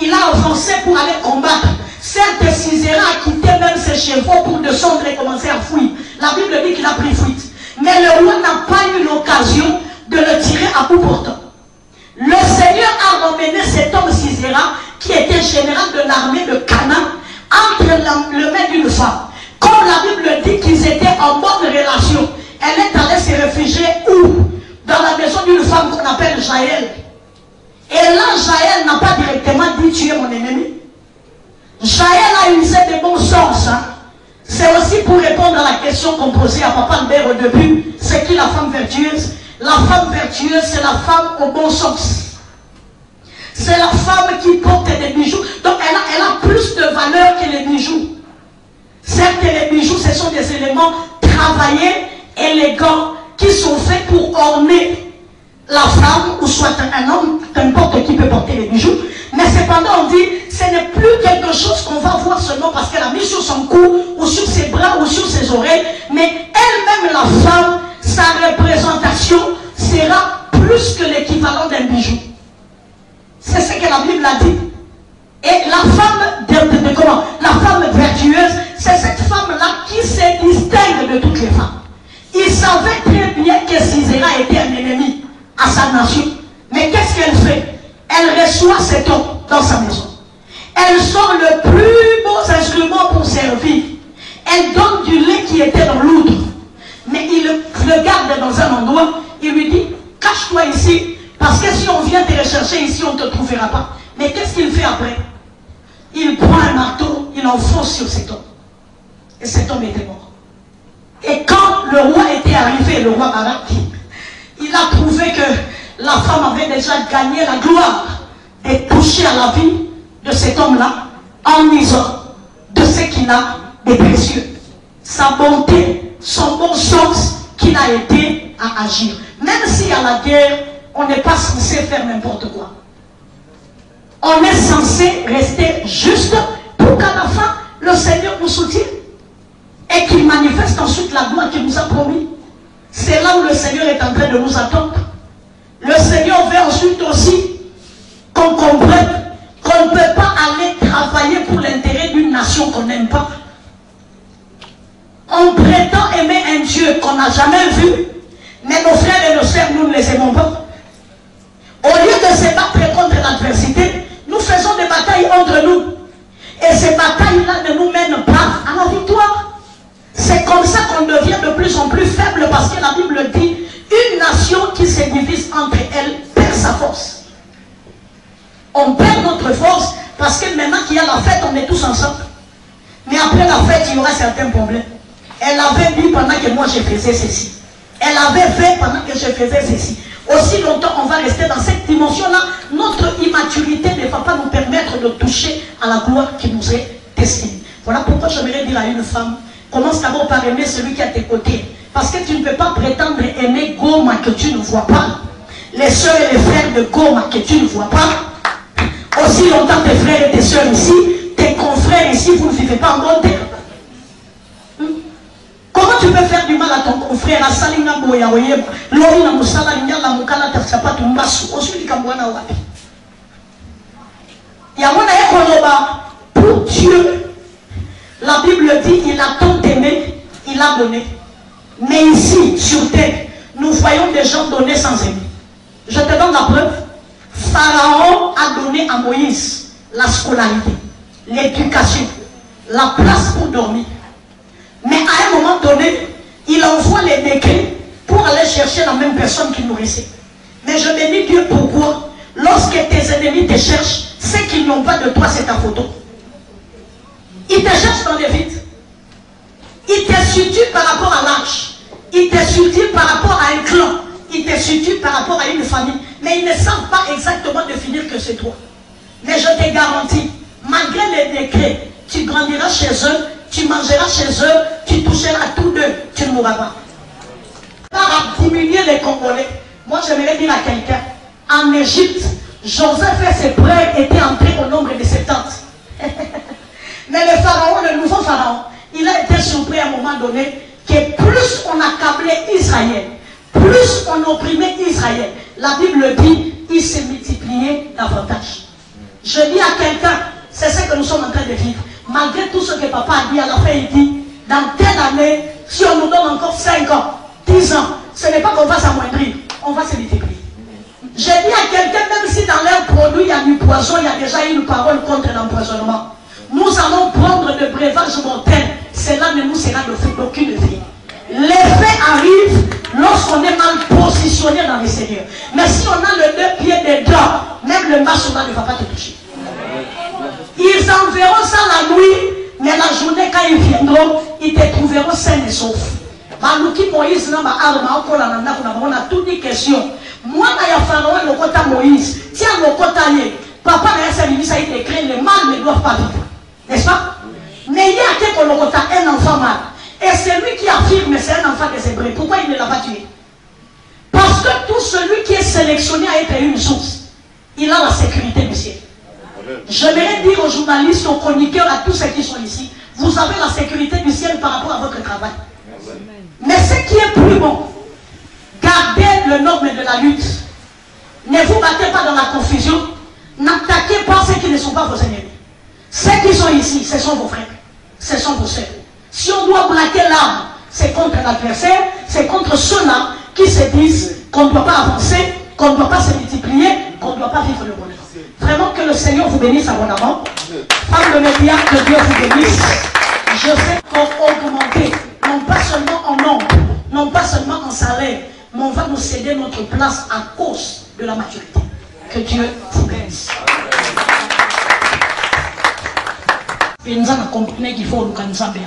il a avancé pour aller combattre. Certes, Sisera a quitté même ses chevaux pour descendre et commencer à fuir. La Bible dit qu'il a pris fuite. Mais le roi n'a pas eu l'occasion de le tirer à bout portant. Le Seigneur a emmené cet homme Sisera, qui était général de l'armée de Canaan, entre le mains d'une femme. Comme la Bible dit qu'ils étaient en bonne relation, elle est allée se réfugier où? Dans la maison d'une femme qu'on appelle Jaël. Et là, Jaël n'a pas directement dit tu es mon ennemi. Jaël a usé de bons sens. Hein? C'est aussi pour répondre à la question qu'on posait à Papa Albert au début. C'est qui la femme vertueuse? La femme vertueuse, c'est la femme au bon sens. C'est la femme qui porte des bijoux. Donc elle a plus de valeur que les bijoux. Certes, les bijoux, ce sont des éléments travaillés, élégants, qui sont faits pour orner la femme, ou soit un homme, n'importe qui peut porter les bijoux. Mais cependant, on dit, ce n'est plus quelque chose qu'on va voir seulement parce qu'elle a mis sur son cou, ou sur ses bras, ou sur ses oreilles. Mais elle-même, la femme, sa représentation sera plus que l'équivalent d'un bijou. C'est ce que la Bible a dit. Et la femme comment? La femme vertueuse, c'est cette femme-là qui se distingue de toutes les femmes. Il savait très bien que Sisera était un ennemi à sa nation. Mais qu'est-ce qu'elle fait? Elle reçoit cet homme dans sa maison. Elle sort le plus beau instrument pour servir. Elle donne du lait qui était dans l'outre. Mais il le garde dans un endroit. Il lui dit, cache-toi ici. Parce que si on vient te rechercher ici, on ne te trouvera pas. Mais qu'est-ce qu'il fait après? Il prend un marteau, il enfonce sur cet homme. Et cet homme était mort. Et quand le roi était arrivé, le roi Barak, il a trouvé que la femme avait déjà gagné la gloire et touché à la vie de cet homme-là en disant, de ce qu'il a de précieux. Sa bonté, son bon sens qu'il a aidé à agir. Même si à la guerre, on n'est pas censé faire n'importe quoi. On est censé rester juste pour qu'à la fin, le Seigneur nous soutienne et qu'il manifeste ensuite la gloire qu'il nous a promis. C'est là où le Seigneur est en train de nous attendre. Le Seigneur veut ensuite aussi qu'on comprenne qu'on ne peut pas aller travailler pour l'intérêt d'une nation qu'on n'aime pas. On prétend aimer un Dieu qu'on n'a jamais vu, mais nos frères et nos sœurs, nous ne les aimons pas. Au lieu de se battre contre l'adversité, nous faisons des batailles entre nous. Et ces batailles-là ne nous mènent pas à la victoire. C'est comme ça qu'on devient de plus en plus faible, parce que la Bible dit, une nation qui se divise entre elles perd sa force. On perd notre force parce que maintenant qu'il y a la fête, on est tous ensemble. Mais après la fête, il y aura certains problèmes. Elle avait dit pendant que moi je faisais ceci. Elle avait fait pendant que je faisais ceci. Aussi longtemps on va rester dans cette dimension-là, notre immaturité ne va pas nous permettre de toucher à la gloire qui nous est destinée. Voilà pourquoi j'aimerais dire à une femme, commence d'abord par aimer celui qui est à tes côtés. Parce que tu ne peux pas prétendre aimer Goma que tu ne vois pas. Les soeurs et les frères de Goma que tu ne vois pas. Aussi longtemps tes frères et tes soeurs ici, tes confrères ici, vous ne vivez pas en bon terme. Comment tu peux faire du mal à ton confrère à Salinga Boya Oyeba, Lorina Moussala Nyala Mukala Tersapatu Mbasu, Osuli Kambwana Wapi. Yamona Ekoloba, pour Dieu, la Bible dit il a tant aimé, il a donné. Mais ici, sur terre, nous voyons des gens donner sans aimer. Je te donne la preuve. Pharaon a donné à Moïse la scolarité, l'éducation, la place pour dormir. Mais à un moment donné, il envoie les décrets pour aller chercher la même personne qui nourrissait. Mais je me dis Dieu, pourquoi? Lorsque tes ennemis te cherchent, ceux qui n'ont pas de toi, c'est ta photo. Ils te cherchent dans les vides. Ils te situent par rapport à l'âge. Ils te situent par rapport à un clan. Ils te situent par rapport à une famille. Mais ils ne savent pas exactement définir que c'est toi. Mais je te garantis, malgré les décrets, tu grandiras chez eux, tu mangeras chez eux, tu toucheras tous deux, tu ne mourras pas. Par diminuer les Congolais, moi j'aimerais dire à quelqu'un, en Égypte, Joseph et ses frères étaient entrés au nombre de 70. Mais le pharaon, le nouveau pharaon, il a été surpris à un moment donné que plus on accablait Israël, plus on opprimait Israël, la Bible dit, il s'est multiplié davantage. Je dis à quelqu'un, c'est ce que nous sommes en train de vivre. Malgré tout ce que papa a dit, à la fin il dit, dans telle année, si on nous donne encore 5 ans, 10 ans, ce n'est pas qu'on va s'amoindrir, on va se multiplier. Je dis à quelqu'un, même si dans leur produit il y a du poison, il y a déjà une parole contre l'empoisonnement. Nous allons prendre le breuvage mortel, cela ne nous sera d'aucune vie. L'effet arrive lorsqu'on est mal positionné dans le Seigneur. Mais si on a le 2 pieds dedans, même le maçon ne va pas te toucher. Ils enverront ça la nuit, mais la journée quand ils viendront, ils te trouveront sain et sauf. Baluki Moïse n'a pas arme, on a toutes les questions. Moi, il y a Pharaon, le côté Moïse, tiens le côté, papa n'a pas dit ça, il écrit, les mâles ne doivent pas vivre. N'est-ce pas? Mais il y a quelqu'un qui a un enfant mâle. Et celui qui affirme c'est un enfant des Hébreux, pourquoi il ne l'a pas tué? Parce que tout celui qui est sélectionné à être une source, il a la sécurité du ciel. J'aimerais dire aux journalistes, aux chroniqueurs, à tous ceux qui sont ici, vous avez la sécurité du ciel par rapport à votre travail. Mais ce qui est plus bon, gardez le norme de la lutte. Ne vous battez pas dans la confusion. N'attaquez pas ceux qui ne sont pas vos ennemis. Ceux qui sont ici, ce sont vos frères. Ce sont vos sœurs. Si on doit braquer l'arme, c'est contre l'adversaire, c'est contre ceux-là qui se disent qu'on ne doit pas avancer, qu'on ne doit pas se multiplier, qu'on ne doit pas vivre le bonheur. Vraiment que le Seigneur vous bénisse abondamment. Femme de médias, que Dieu vous bénisse. Je sais qu'on augmenter, non pas seulement en nombre, non pas seulement en salaire, mais on va nous céder notre place à cause de la maturité. Que Dieu vous bénisse. Et nous avons compris qu'il faut nous ensemble.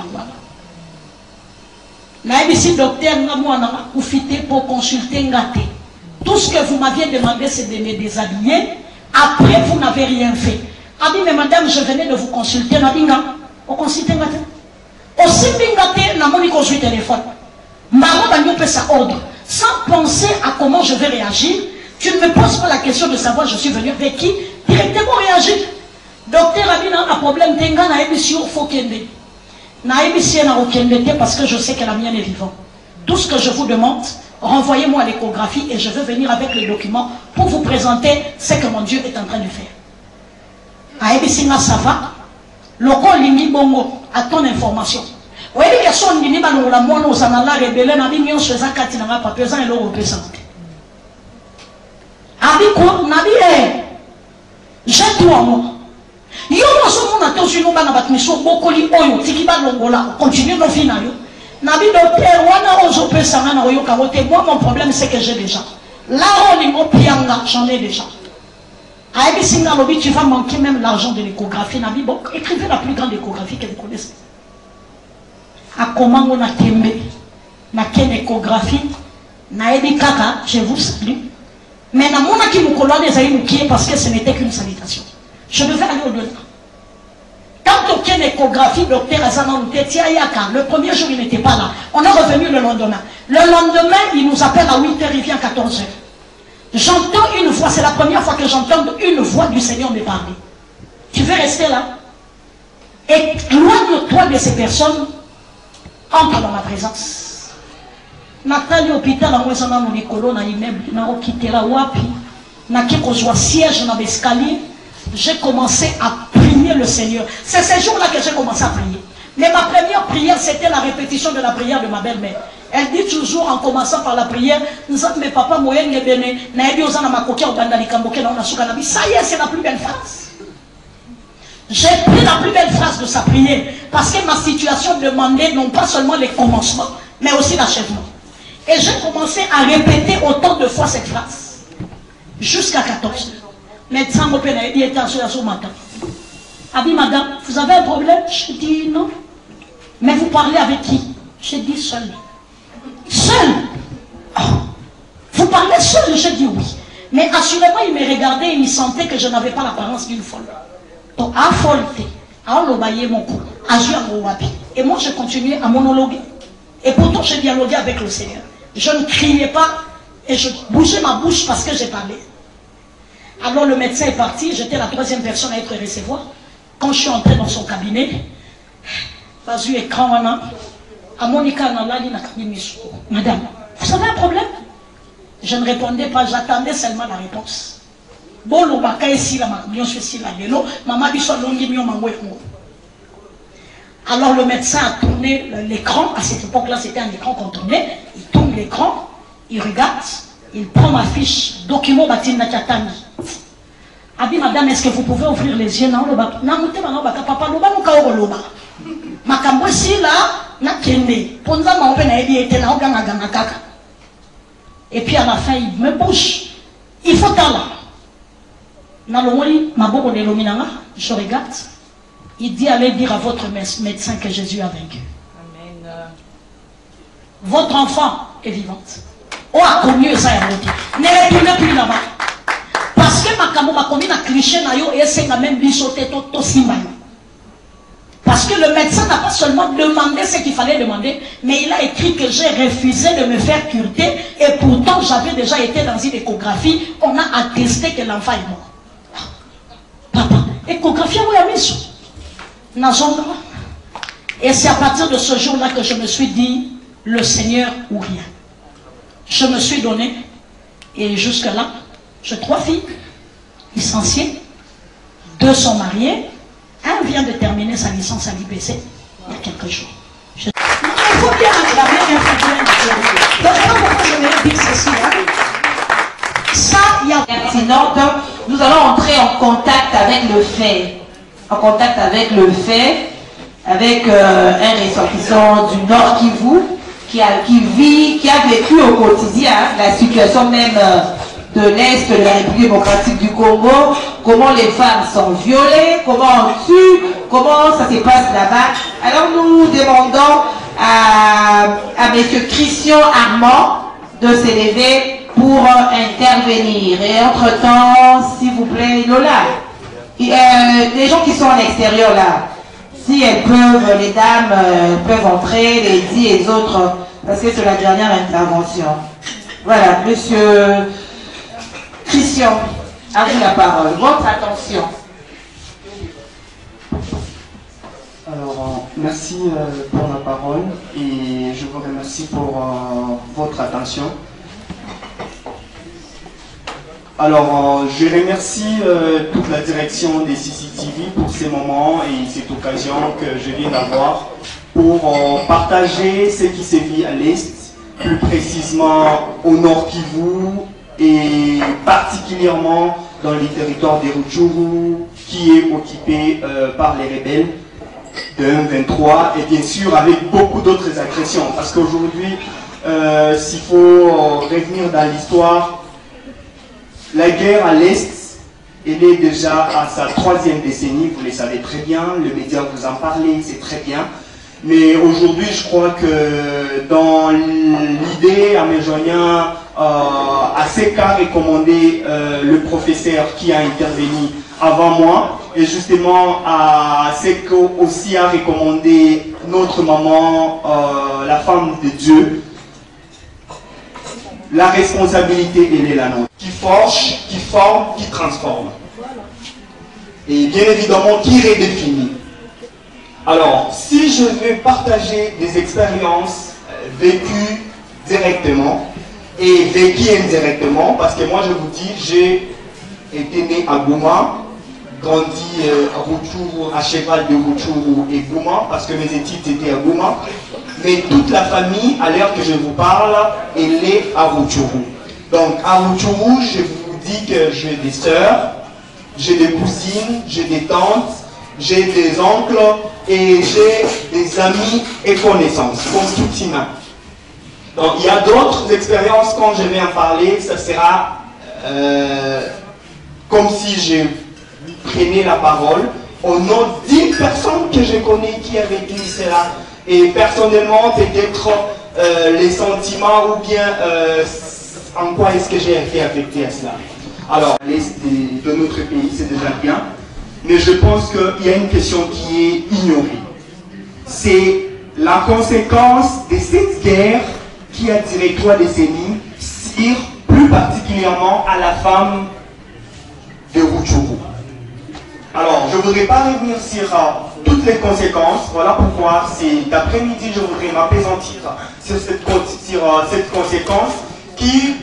Si docteur n'a profité pour consulter Ngate. Tout ce que vous m'aviez demandé, c'est de me déshabiller. Après, vous n'avez rien fait. A dit, mais madame, je venais de vous consulter. On considère aussi bien n'a mon consulte téléphone. Maman va nous faire sa ordre. Sans penser à comment je vais réagir, tu ne me poses pas la question de savoir je suis venu avec qui. Directement réagir. Docteur Abina a un problème. Tenga na émission Fokende. Na émission na Okende parce que je sais que la mienne est vivante. Tout ce que je vous demande, renvoyez-moi l'échographie et je vais venir avec les documents pour vous présenter ce que mon Dieu est en train de faire. A émission ça va. Loko lingi bongo à ton information. Oui, il y a son nini ba la moine aux anala rebelle na bi nyon sweza kati na pa pesa elo opesa. Abi ko na bi jette-toi moi. Yo mo so mona to sino ba na bat miso bokoli oyo tiki ba longola continue no fina yo. Na bi docteur wana ozo pesa na oyo ka wote moi mon problème c'est que j'ai déjà. Là on est au pianga j'en ai déjà. Aïe Singa Lobby, tu vas manquer même l'argent de l'échographie. Nabi, bon, écrivez la plus grande échographie que vous connaissez. À comment on a témé, na quelle échographie, na ebi kaka, je vous salue. Mais na mona qui nous colonne des aïe moukier parce que ce n'était qu'une salutation. Je devais aller au-delà. Quand on a une échographie, docteur Azana Tia Yaka, le premier jour il n'était pas là. On est revenu le lendemain. Le lendemain, il nous appelle à 8h, il vient à 14h. J'entends une voix, c'est la première fois que j'entends une voix du Seigneur me parler. Tu veux rester là? Éloigne-toi de ces personnes, entre dans ma présence. Nathalie hôpital en Wesana dans l'écolo, dans l'immeuble, dans quitté la wapi, dans le siège dans l'escalier, j'ai commencé à prier le Seigneur. C'est ces jours-là que j'ai commencé à prier. Mais ma première prière, c'était la répétition de la prière de ma belle-mère. Elle dit toujours en commençant par la prière, mais papa moyen ne bene, na ebi ozana makokia obanda likamboke na onasuka nabi. Ça y est, c'est la plus belle phrase. J'ai pris la plus belle phrase de sa prière parce que ma situation demandait non pas seulement les commencements, mais aussi l'achèvement. Et j'ai commencé à répéter autant de fois cette phrase jusqu'à 14. Médecin m'opéra et était à ce matin. Abi madame, vous avez un problème? Je dis non. Mais vous parlez avec qui? J'ai dit seul. Seul? Oh. Vous parlez seul? J'ai dit oui. Mais assurément, il me regardait et il sentait que je n'avais pas l'apparence d'une folle. Donc, à folleté, à enlobayer mon cou, à jouer à mon wapi. Et moi, je continuais à monologuer. Et pourtant, je dialoguais avec le Seigneur. Je ne criais pas et je bougeais ma bouche parce que j'ai parlé. Alors, le médecin est parti. J'étais la troisième personne à être recevoir. Quand je suis entré dans son cabinet, vas-y, écran, à Monica, madame, vous avez un problème? Je ne répondais pas, j'attendais seulement la réponse. Bon, le baka ici, la bien sûr, ici, la vélo, maman dit soit longue, alors le médecin a tourné l'écran. À cette époque-là, c'était un écran qu'on tournait. Il tourne l'écran, il regarde, il prend ma fiche, document Batina Katani. Abi madame, est-ce que vous pouvez ouvrir les yeux? Non, le baka, non, papa, le baka, le baka. Makambo si là, na kende. Ponza ma open a été na oganga ganga kaka. Et puis à la fin, il me bouge. Il faut là. Na lomoli, ma boko de lominanga, je regarde. Il dit allez dire à votre médecin que Jésus a vaincu. Amen. Votre enfant est vivante. Oh, a connu ça et rôti. Ne retournez plus là-bas. Parce que makambo ma commune a cliché na yo et c'est la même bichoté to simayo. Parce que le médecin n'a pas seulement demandé ce qu'il fallait demander, mais il a écrit que j'ai refusé de me faire cureter et pourtant j'avais déjà été dans une échographie. On a attesté que l'enfant est mort. Papa, échographie, oui, à mission. Et c'est à partir de ce jour-là que je me suis dit, le Seigneur ou rien. Je me suis donné, et jusque-là, j'ai 3 filles, licenciées, 2 sont mariées. Un vient de terminer sa licence à l'IPC il y a quelques jours. Il faut bien acclamer, il faut bien acclamer. Donc, pourquoi je vais dire ceci là? Ça, il y a pertinente. Nous allons entrer en contact avec le fait. En contact avec le fait, avec un ressortissant du Nord Kivu qui a vécu au quotidien la situation même de l'Est de la République démocratique du Congo, comment les femmes sont violées, comment on tue, comment ça se passe là-bas. Alors nous demandons à M. Christian Armand de s'élever pour intervenir. Et entre-temps, s'il vous plaît, Lola, les gens qui sont à l'extérieur là, si elles peuvent, les dames peuvent entrer, les dits et les autres, parce que c'est la dernière intervention. Voilà, monsieur Christian, à vous la parole. Votre attention. Alors, merci pour la parole et je vous remercie pour votre attention. Alors, je remercie toute la direction des CCTV pour ces moments et cette occasion que je viens d'avoir pour partager ce qui se vit à l'Est, plus précisément au Nord Kivu et particulièrement dans les territoires des Rutshuru qui est occupé par les rebelles de M23 et bien sûr avec beaucoup d'autres agressions. Parce qu'aujourd'hui, s'il faut revenir dans l'histoire, la guerre à l'Est, elle est déjà à sa 3e décennie, vous le savez très bien, le média vous en parlait, c'est très bien. Mais aujourd'hui, je crois que dans l'idée, en me joignant à ce qu'a recommandé le professeur qui a intervenu avant moi, et justement à ce qu'aussi a recommandé notre maman, la femme de Dieu, la responsabilité, elle est la nôtre. Qui forge, qui forme, qui transforme. Et bien évidemment, qui redéfinit. Alors, si je veux partager des expériences vécues directement et vécues indirectement, parce que moi je vous dis, j'ai été né à Goma, grandi à Rutshuru, à cheval de Rutshuru et Goma, parce que mes études étaient à Goma. Mais toute la famille, à l'heure que je vous parle, elle est à Rutshuru. Donc à Rutshuru, je vous dis que j'ai des sœurs, j'ai des cousines, j'ai des tantes, j'ai des oncles et j'ai des amis et connaissances, comme tout humain. Donc il y a d'autres expériences, quand je vais en parler, ça sera comme si je prenais la parole au nom d'10 personnes que je connais qui a vécu cela. Et personnellement, peut-être les sentiments ou bien en quoi est-ce que j'ai été affecté à cela. Alors, l'Est de notre pays, c'est déjà bien. Mais je pense qu'il y a une question qui est ignorée. C'est la conséquence de cette guerre qui a duré 3 décennies sur, plus particulièrement, à la femme de Rutshuru. Alors, je ne voudrais pas revenir sur toutes les conséquences. Voilà pourquoi cet après-midi, je voudrais m'appesantir sur cette conséquence qui,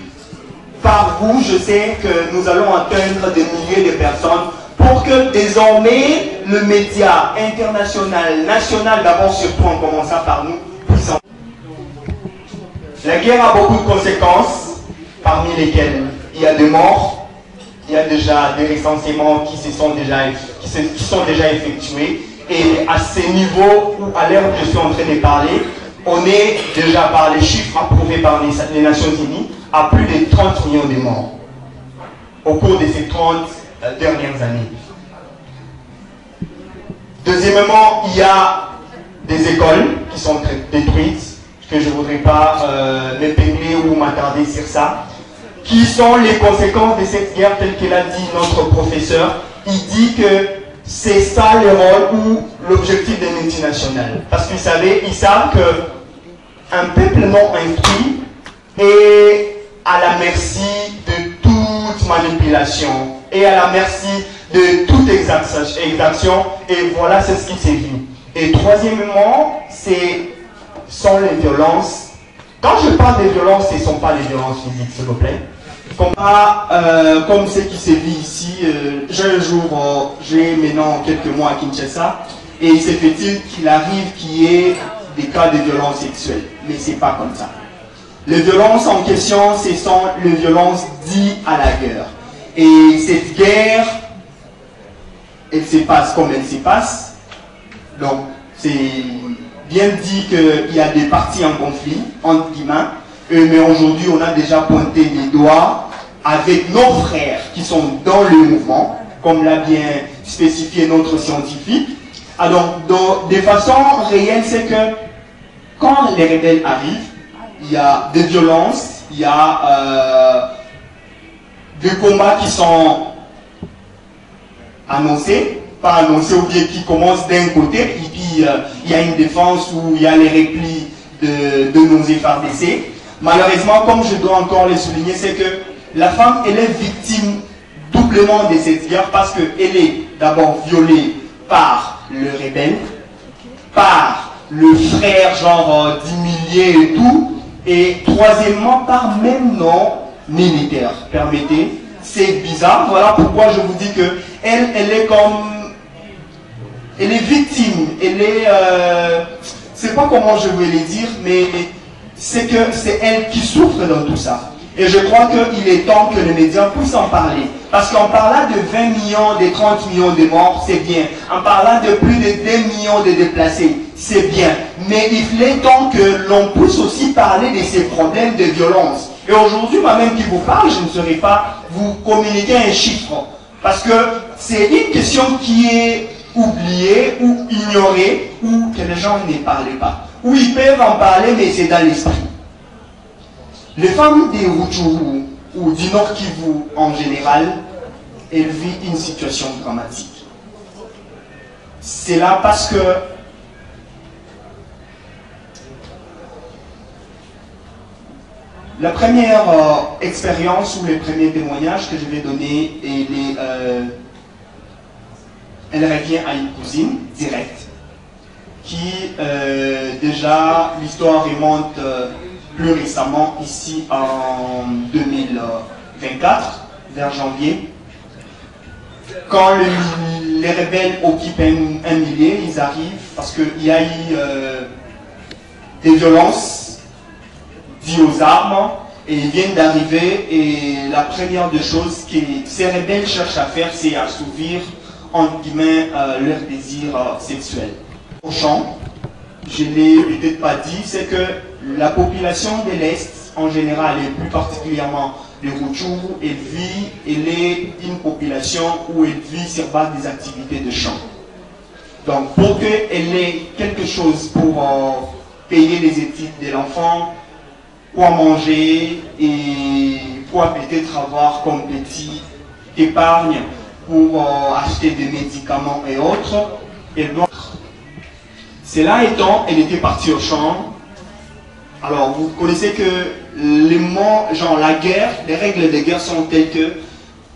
par vous, je sais que nous allons atteindre des milliers de personnes pour que désormais le média international, national d'abord surtout en commençant par nous, puisse en... La guerre a beaucoup de conséquences, parmi lesquelles il y a des morts, il y a déjà des recensements qui sont déjà effectués. Et à ce niveau où, à l'heure où je suis en train de parler, on est déjà par les chiffres approuvés par les Nations Unies à plus de 30 millions de morts au cours de ces 30 dernières années. Deuxièmement, il y a des écoles qui sont détruites, que je ne voudrais pas m'épingler ou m'attarder sur ça, qui sont les conséquences de cette guerre telle qu'elle a dit notre professeur. Il dit que c'est ça le rôle ou l'objectif des multinationales. Parce qu'ils savent qu'un peuple non instruit est à la merci de toute manipulation et à la merci de toute exaction. Et voilà, c'est ce qui s'est vu. Et troisièmement, sont les violences. Quand je parle des violences, ce ne sont pas les violences physiques, s'il vous plaît. Comme ce qui s'est vu ici, j'ai maintenant quelques mois à Kinshasa, et il se fait-il qu'il arrive qu'il y ait des cas de violences sexuelles. Mais ce n'est pas comme ça. Les violences en question, ce sont les violences dites à la guerre. Et cette guerre, elle se passe comme elle se passe. Donc, c'est bien dit qu'il y a des parties en conflit, entre guillemets. Mais aujourd'hui, on a déjà pointé les doigts avec nos frères qui sont dans le mouvement, comme l'a bien spécifié notre scientifique. Alors, de façon réelle, c'est que quand les rebelles arrivent, il y a des violences, il y a des combats qui sont annoncés pas annoncé ou bien qui commence d'un côté et puis il y a une défense où il y a les replis de nos FARDC. Malheureusement, comme je dois encore le souligner, c'est que la femme, elle est victime doublement de cette guerre parce qu'elle est d'abord violée par le rebelle, par le frère genre d'Imilien et tout, et troisièmement par même nom militaire. Permettez, c'est bizarre, voilà pourquoi je vous dis que elle est comme, elle est victime, elle est, c'est pas comment je vais le dire, mais c'est que c'est elle qui souffre dans tout ça. Et je crois qu'il est temps que les médias puissent en parler. Parce qu'en parlant de 20 millions, de 30 millions de morts, c'est bien. En parlant de plus de 2 millions de déplacés, c'est bien. Mais il est temps que l'on puisse aussi parler de ces problèmes de violence. Et aujourd'hui, moi-même qui vous parle, je ne saurais pas vous communiquer un chiffre. Parce que c'est une question qui est oubliée ou ignorée, ou que les gens ne parlent pas. Ou ils peuvent en parler, mais c'est dans l'esprit. Les femmes des Rutshuru ou du Nord Kivu en général, elles vivent une situation dramatique. C'est là parce que la première expérience ou les premiers témoignages que je vais donner, elle revient à une cousine directe qui déjà l'histoire remonte plus récemment ici en 2024 vers janvier quand les rebelles occupent un millier, ils arrivent parce qu'il y a eu des violences dues aux armes et ils viennent d'arriver et la première des choses que ces rebelles cherchent à faire c'est assouvir entre guillemets leur désir sexuel. Au champ, je ne l'ai peut-être pas dit, c'est que la population de l'Est en général et plus particulièrement les Rutshuru, elle est une population où elle vit sur base des activités de champ. Donc pour qu'elle ait quelque chose pour payer les études de l'enfant, quoi manger et quoi peut-être avoir comme petite épargne pour acheter des médicaments et autres, elle doit... Cela étant, elle était partie au champ. Alors, vous connaissez que les mots, genre la guerre, les règles de guerre sont telles que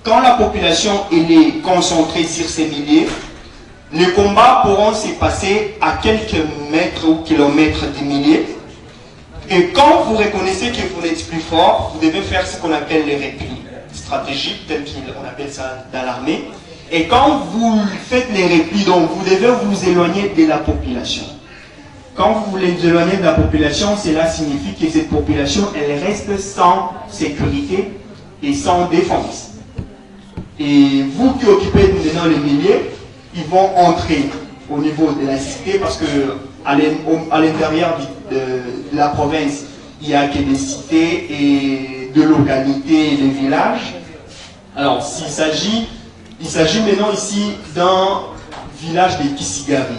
quand la population elle est concentrée sur ces milliers, les combats pourront se passer à quelques mètres ou kilomètres du millier. Et quand vous reconnaissez que vous n'êtes plus fort, vous devez faire ce qu'on appelle les replis stratégiques, tel qu'on appelle ça dans l'armée. Et quand vous faites les replis, donc vous devez vous éloigner de la population. Quand vous voulez vous éloigner de la population, cela signifie que cette population, elle reste sans sécurité et sans défense. Et vous qui occupez maintenant les milliers, ils vont entrer au niveau de la cité parce que à l'intérieur de la province, il n'y a que des cités et de localités et de villages. Alors, il s'agit maintenant ici d'un village de Kisigari.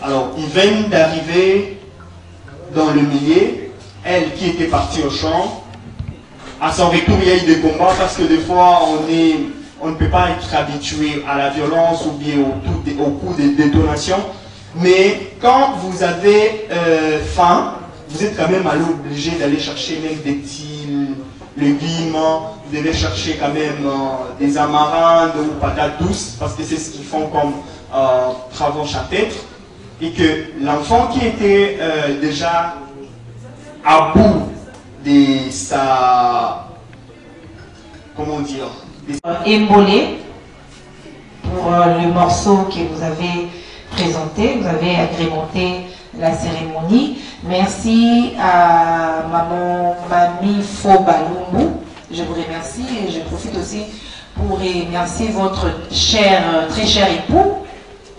Alors, ils viennent d'arriver dans le millier, elle qui était partie au champ. À son retour, il y a eu des combats parce que des fois, on ne peut pas être habitué à la violence ou bien au coup des détonations. Mais quand vous avez faim, vous êtes quand même obligé d'aller chercher même des petits légumes, vous devez chercher quand même des amarandes ou patates douces parce que c'est ce qu'ils font comme travaux champêtres. Et que l'enfant qui était déjà à bout de sa, comment dire, émbolé pour le morceau que vous avez présenté, vous avez agrémenté la cérémonie. Merci à Mamie Fobalumbu, je vous remercie et je profite aussi pour remercier votre très cher époux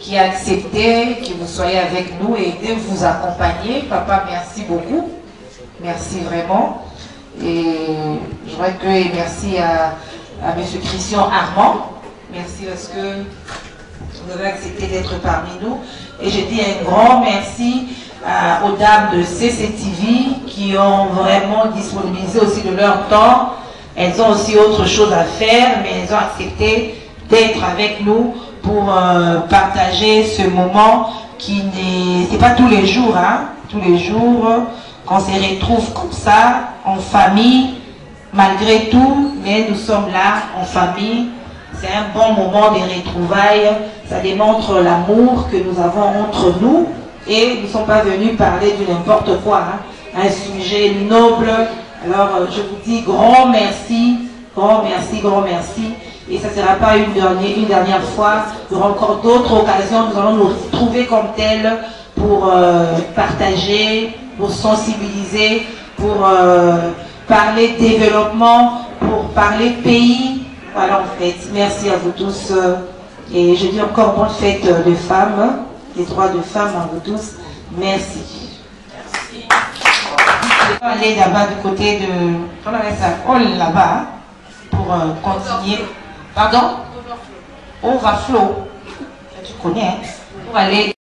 qui a accepté que vous soyez avec nous et de vous accompagner. Papa, merci beaucoup. Merci vraiment. Et je voudrais que merci à M. Christian Armand. Merci parce que vous avez accepté d'être parmi nous. Et je dis un grand merci aux dames de CCTV qui ont vraiment disponibilisé aussi de leur temps. Elles ont aussi autre chose à faire, mais elles ont accepté d'être avec nous pour partager ce moment qui n'est... C'est pas tous les jours, hein, tous les jours qu'on se retrouve comme ça, en famille, malgré tout, mais nous sommes là en famille. C'est un bon moment de retrouvailles, ça démontre l'amour que nous avons entre nous et nous ne sommes pas venus parler de n'importe quoi, hein, un sujet noble. Alors je vous dis grand merci, grand merci, grand merci. Et ça ne sera pas une dernière fois, il y aura encore d'autres occasions, nous allons nous retrouver comme tels pour partager, pour sensibiliser, pour parler développement, pour parler pays. Voilà en fait, merci à vous tous et je dis encore bonne fête de femmes, les droits de femmes à vous tous, merci. Je vais aller là-bas du côté de, on appelle ça, là-bas, pour continuer. Pardon? Overflow. Tu connais, hein? Pour aller